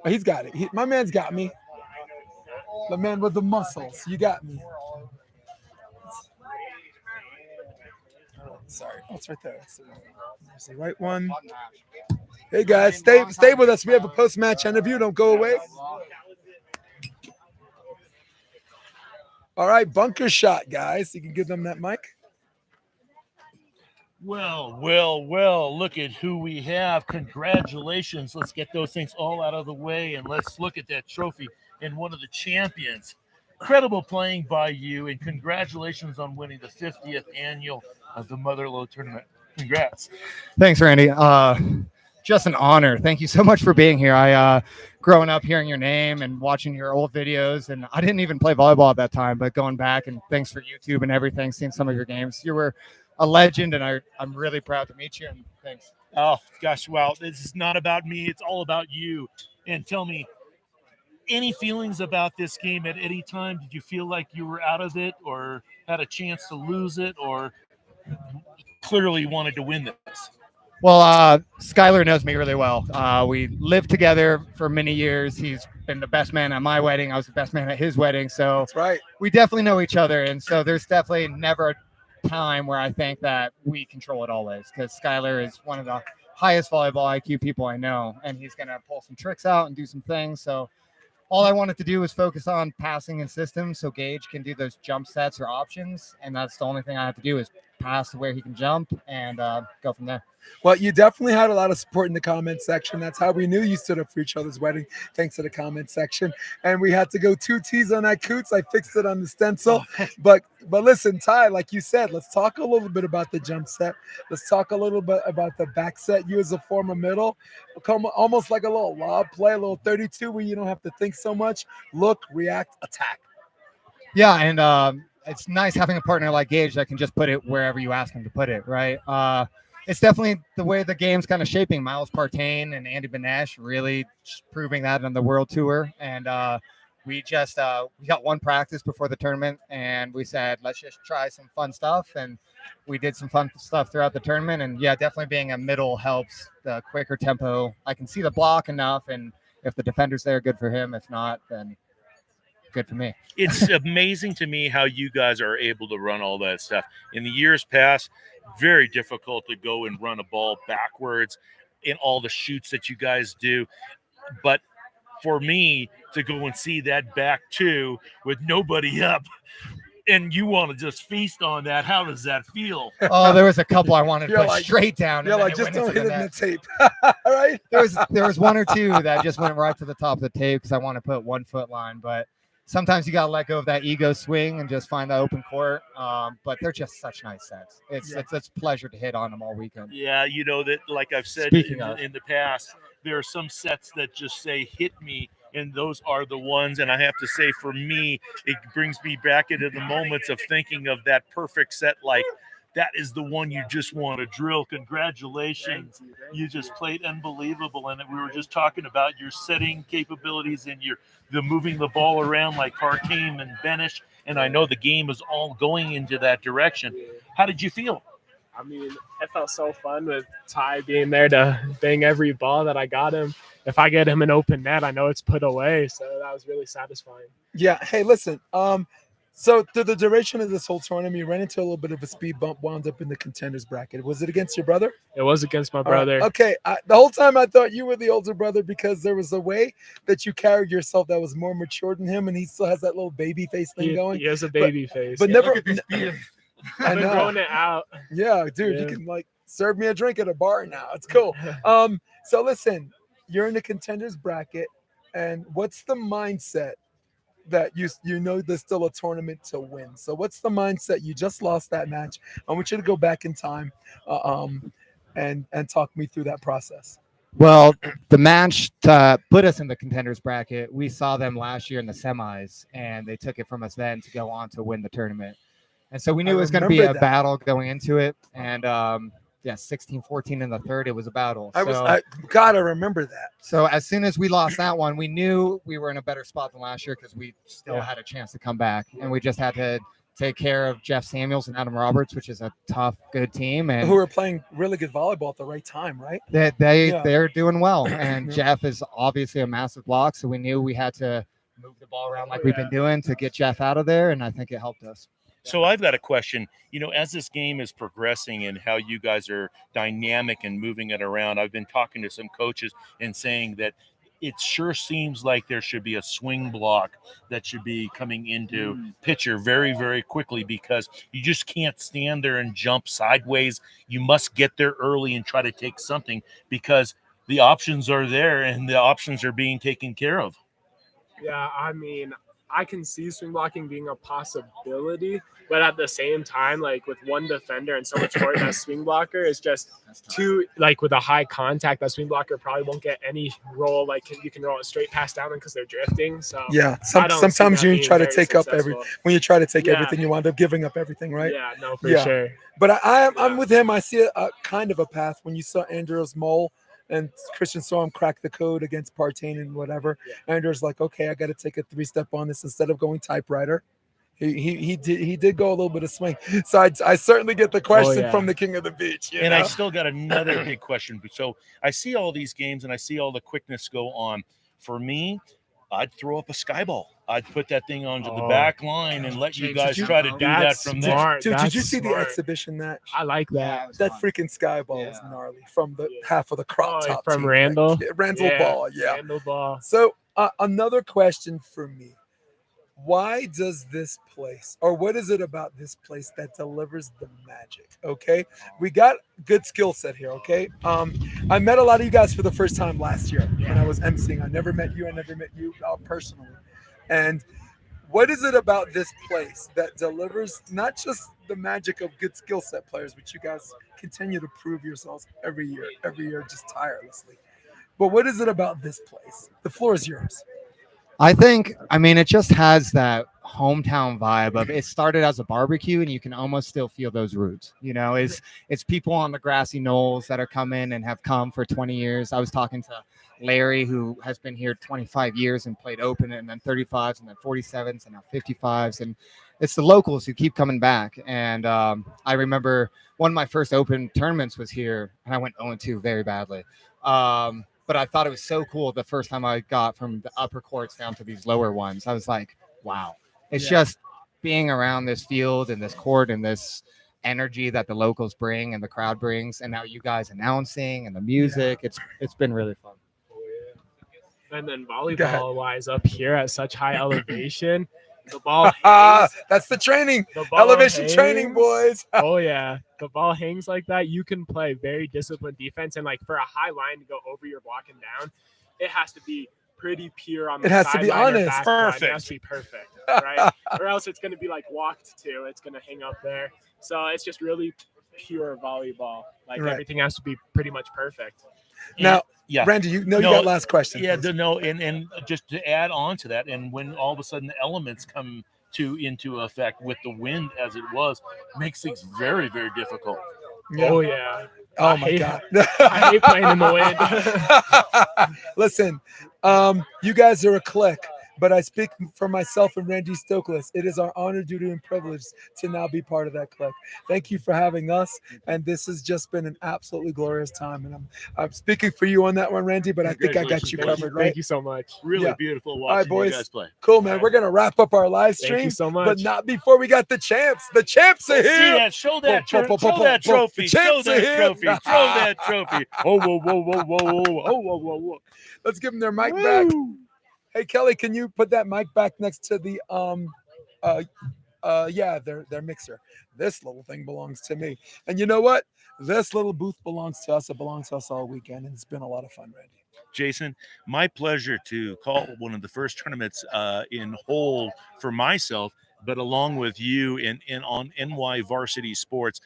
Oh, he's got it. My man's got me. The man with the muscles. You got me. Sorry, oh, it's right there. There's the right one. Hey guys, stay with us. We have a post-match interview. Don't go away. All right, bunker shot, guys. You can give them that mic. Well, look at who we have. Congratulations. Let's get those things all out of the way, and let's look at that trophy and one of the champions. Incredible playing by you, and congratulations on winning the 50th annual of the Motherlode tournament. Congrats. Thanks, Randy. Just an honor. Thank you so much for being here. I growing up hearing your name and watching your old videos, and I didn't even play volleyball at that time, but going back, and thanks for YouTube and everything, seeing some of your games. You were a legend, and I'm really proud to meet you, and thanks. Oh, gosh, wow. This is not about me. It's all about you. And tell me, any feelings about this game at any time? Did you feel like you were out of it or had a chance to lose it, or clearly wanted to win this? Well, Skylar knows me really well. We lived together for many years. He's been the best man at my wedding. I was the best man at his wedding. So That's right. We definitely know each other. And so there's definitely never a time where I think that we control it always, because Skylar is one of the highest volleyball IQ people I know, and he's going to pull some tricks out and do some things. So all I wanted to do was focus on passing and systems so Gage can do those jump sets or options. And that's the only thing I have to do is pass to where he can jump and go from there. Well, you definitely had a lot of support in the comment section. That's how we knew you stood up for each other's wedding, thanks to the comment section. And we had to go 2 T's on that Coutts. I fixed it on the stencil. But listen, Ty, like you said, let's talk a little bit about the jump set. Let's talk a little bit about the back set. You as a former middle, almost like a little lob play, a little 32 where you don't have to think so much. Look, react, attack. Yeah, and it's nice having a partner like Gage that can just put it wherever you ask him to put it, right? It's definitely the way the game's kind of shaping. Miles Partain and Andy Benesh really proving that on the World Tour. And we got one practice before the tournament, and we said, let's just try some fun stuff. And we did some fun stuff throughout the tournament. And yeah, definitely being a middle helps the quicker tempo. I can see the block enough, and if the defender's there, good for him. If not, then good for me. It's amazing to me how you guys are able to run all that stuff. In the years past, very difficult to go and run a ball backwards in all the shoots that you guys do. But for me to go and see that back two with nobody up, and you want to just feast on that, how does that feel? Oh, there was a couple I wanted to You're put like- straight down. You're and then like, it just went don't into hit it in net. the tape. All right? There was one or two that just went right to the top of the tape because I want to put 1 foot line, but sometimes you got to let go of that ego swing and just find the open court. But they're just such nice sets. It's a pleasure to hit on them all weekend. Yeah, you know that, like I've said Speaking of. in the past, there are some sets that just say hit me, and those are the ones. And I have to say, for me, it brings me back into the moments of thinking of that perfect set. Like, that is the one you just want to drill. Congratulations. You just played unbelievable. And we were just talking about your setting capabilities and the moving the ball around like Partain and Benesh. And I know the game is all going into that direction. How did you feel? I mean, it felt so fun with Ty being there to bang every ball that I got him. If I get him an open net, I know it's put away. So that was really satisfying. Yeah. Hey, listen. So through the duration of this whole tournament, you ran into a little bit of a speed bump, wound up in the contenders bracket. Was it against your brother? It was against my All right. brother. Okay. The whole time I thought you were the older brother because there was a way that you carried yourself that was more mature than him, and he still has that little baby face thing going. He has a baby face. But Yeah. never. I I've been know. growing it out. Yeah, dude, you Yeah. can like serve me a drink at a bar now. It's cool. So listen, you're in the contenders bracket, and what's the mindset that you know there's still a tournament to win? So what's the mindset? You just lost that match. I want you to go back in time, and talk me through that process. Well, the match to put us in the contenders bracket, we saw them last year in the semis, and they took it from us then to go on to win the tournament. And so we knew I it was going to be remember a that. battle going into it. And 16-14 in the third, it was a battle. I gotta remember that. So as soon as we lost that one, we knew we were in a better spot than last year because we still had a chance to come back. And we just had to take care of Jeff Samuels and Adam Roberts, which is a tough, good team. And Who were playing really good volleyball at the right time, right? they're doing well. And Yeah. Jeff is obviously a massive block. So we knew we had to move the ball around like we've been doing to get Jeff out of there. And I think it helped us. So I've got a question. You know, as this game is progressing and how you guys are dynamic and moving it around, I've been talking to some coaches and saying that it sure seems like there should be a swing block that should be coming into pitcher very, very quickly because you just can't stand there and jump sideways. You must get there early and try to take something because the options are there and the options are being taken care of. Yeah, I mean, I can see swing blocking being a possibility, but at the same time, like with one defender and so much court, that swing blocker is just too, like with a high contact, that swing blocker probably won't get any roll. Like you can roll it straight past down because they're drifting. So Yeah. I don't see Sometimes that you being try to very take up successful. when you try to take Yeah. everything, you wind up giving up everything, right? Yeah, no, for Yeah. sure. But I'm with him. I see a kind of a path when you saw Andrews Mole and Christian saw him crack the code against Partain and whatever. Yeah. Andrews like, okay, I got to take a 3-step on this instead of going typewriter. He did go a little bit of swing. So I certainly get the question yeah. from the king of the beach. You And know? I still got another big question. So I see all these games and I see all the quickness go on. For me, I'd throw up a sky ball. I'd put that thing onto the Oh. back line and let you James, guys did you- try to do that That's from there. smart. Dude, did That's you see the smart. exhibition match? I like Yeah, that. it was That fun. freaking sky ball was Yeah. gnarly from the Yeah. half of the crop Oh, top from team. Randall? Randall ball, yeah. Randall ball. So another question for me. Why does this place, or what is it about this place that delivers the magic? Okay, we got good skill set here. Okay, I met a lot of you guys for the first time last year when I was emceeing. I never met you personally. And what is it about this place that delivers not just the magic of good skill set players, which you guys continue to prove yourselves every year, just tirelessly, but what is it about this place? The floor is yours. I think, I mean, it just has that hometown vibe of it started as a barbecue and you can almost still feel those roots. You know, it's people on the grassy knolls that are coming and have come for 20 years. I was talking to Larry, who has been here 25 years and played open and then 35s and then 47s and now 55s. And it's the locals who keep coming back. And I remember one of my first open tournaments was here and I went 0-2 very badly. But I thought it was so cool the first time I got from the upper courts down to these lower ones. I was like, wow. It's just being around this field and this court and this energy that the locals bring and the crowd brings. And now you guys announcing and the music. It's been really fun. And then Go ahead. volleyball wise up here at such high elevation, the ball hangs. That's the training. The ball Elevation training, hangs. boys. Oh yeah, the ball hangs like that. You can play very disciplined defense, and like for a high line to go over your block and down, it has to be pretty pure on the It has to be sideline or honest. back line. It Perfect. has to be perfect, right? Or else it's going to be like walked to. It's going to hang up there. So it's just really pure volleyball. Like Right. everything has to be pretty much perfect. Now, Yeah. Randy, you No, got last question. Yeah, please. and just to add on to that, and when all of a sudden the elements come into effect with the wind as it was, makes things very, very difficult. Yeah. Oh yeah. Oh I my hate- God. I hate playing in the wind. Listen, you guys are a clique, but I speak for myself and Randy Stokely. It is our honor, duty, and privilege to now be part of that clique. Thank you for having us, and this has just been an absolutely glorious time. And I'm speaking for you on that one, Randy, but I think I got you Congratulations, covered, right? Thank you so much. Really Yeah. beautiful right, watching boys. you guys play. Cool, man. We're gonna wrap up our live Thank you stream, so much. but not before we got the champs. The champs are See here. that? Show that, Boom, boom, boom, show that boom, boom. trophy. The Show champs are that here. trophy. Show that trophy. Oh, whoa, whoa, whoa, whoa, whoa, whoa, whoa, whoa, whoa. Let's give them their mic back. Woo. Hey Kelly, can you put that mic back next to the their mixer? This little thing belongs to me. And you know what? This little booth belongs to us. It belongs to us all weekend, and it's been a lot of fun, Randy. Jason, my pleasure to call one of the first tournaments in whole for myself, but along with you and on NY Varsity Sports,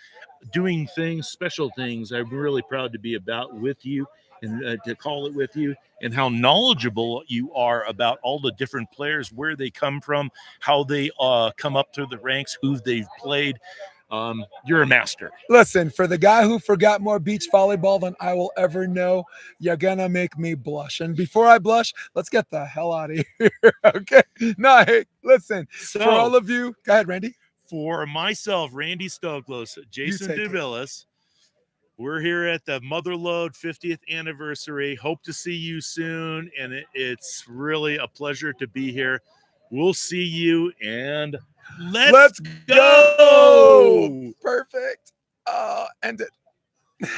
doing things, special things. I'm really proud to be about with you and to call it with you, and how knowledgeable you are about all the different players, where they come from, how they come up through the ranks, who they've played. You're a master. Listen, for the guy who forgot more beach volleyball than I will ever know, you're gonna make me blush. And before I blush, let's get the hell out of here. Okay. No, hey, listen, So, for all of you, go ahead, Randy. for myself, Randy Stoklos, Jason take it. DeVillis, we're here at the Motherlode 50th anniversary. Hope to see you soon, and it's really a pleasure to be here. We'll see you, and let's go! Perfect. End it.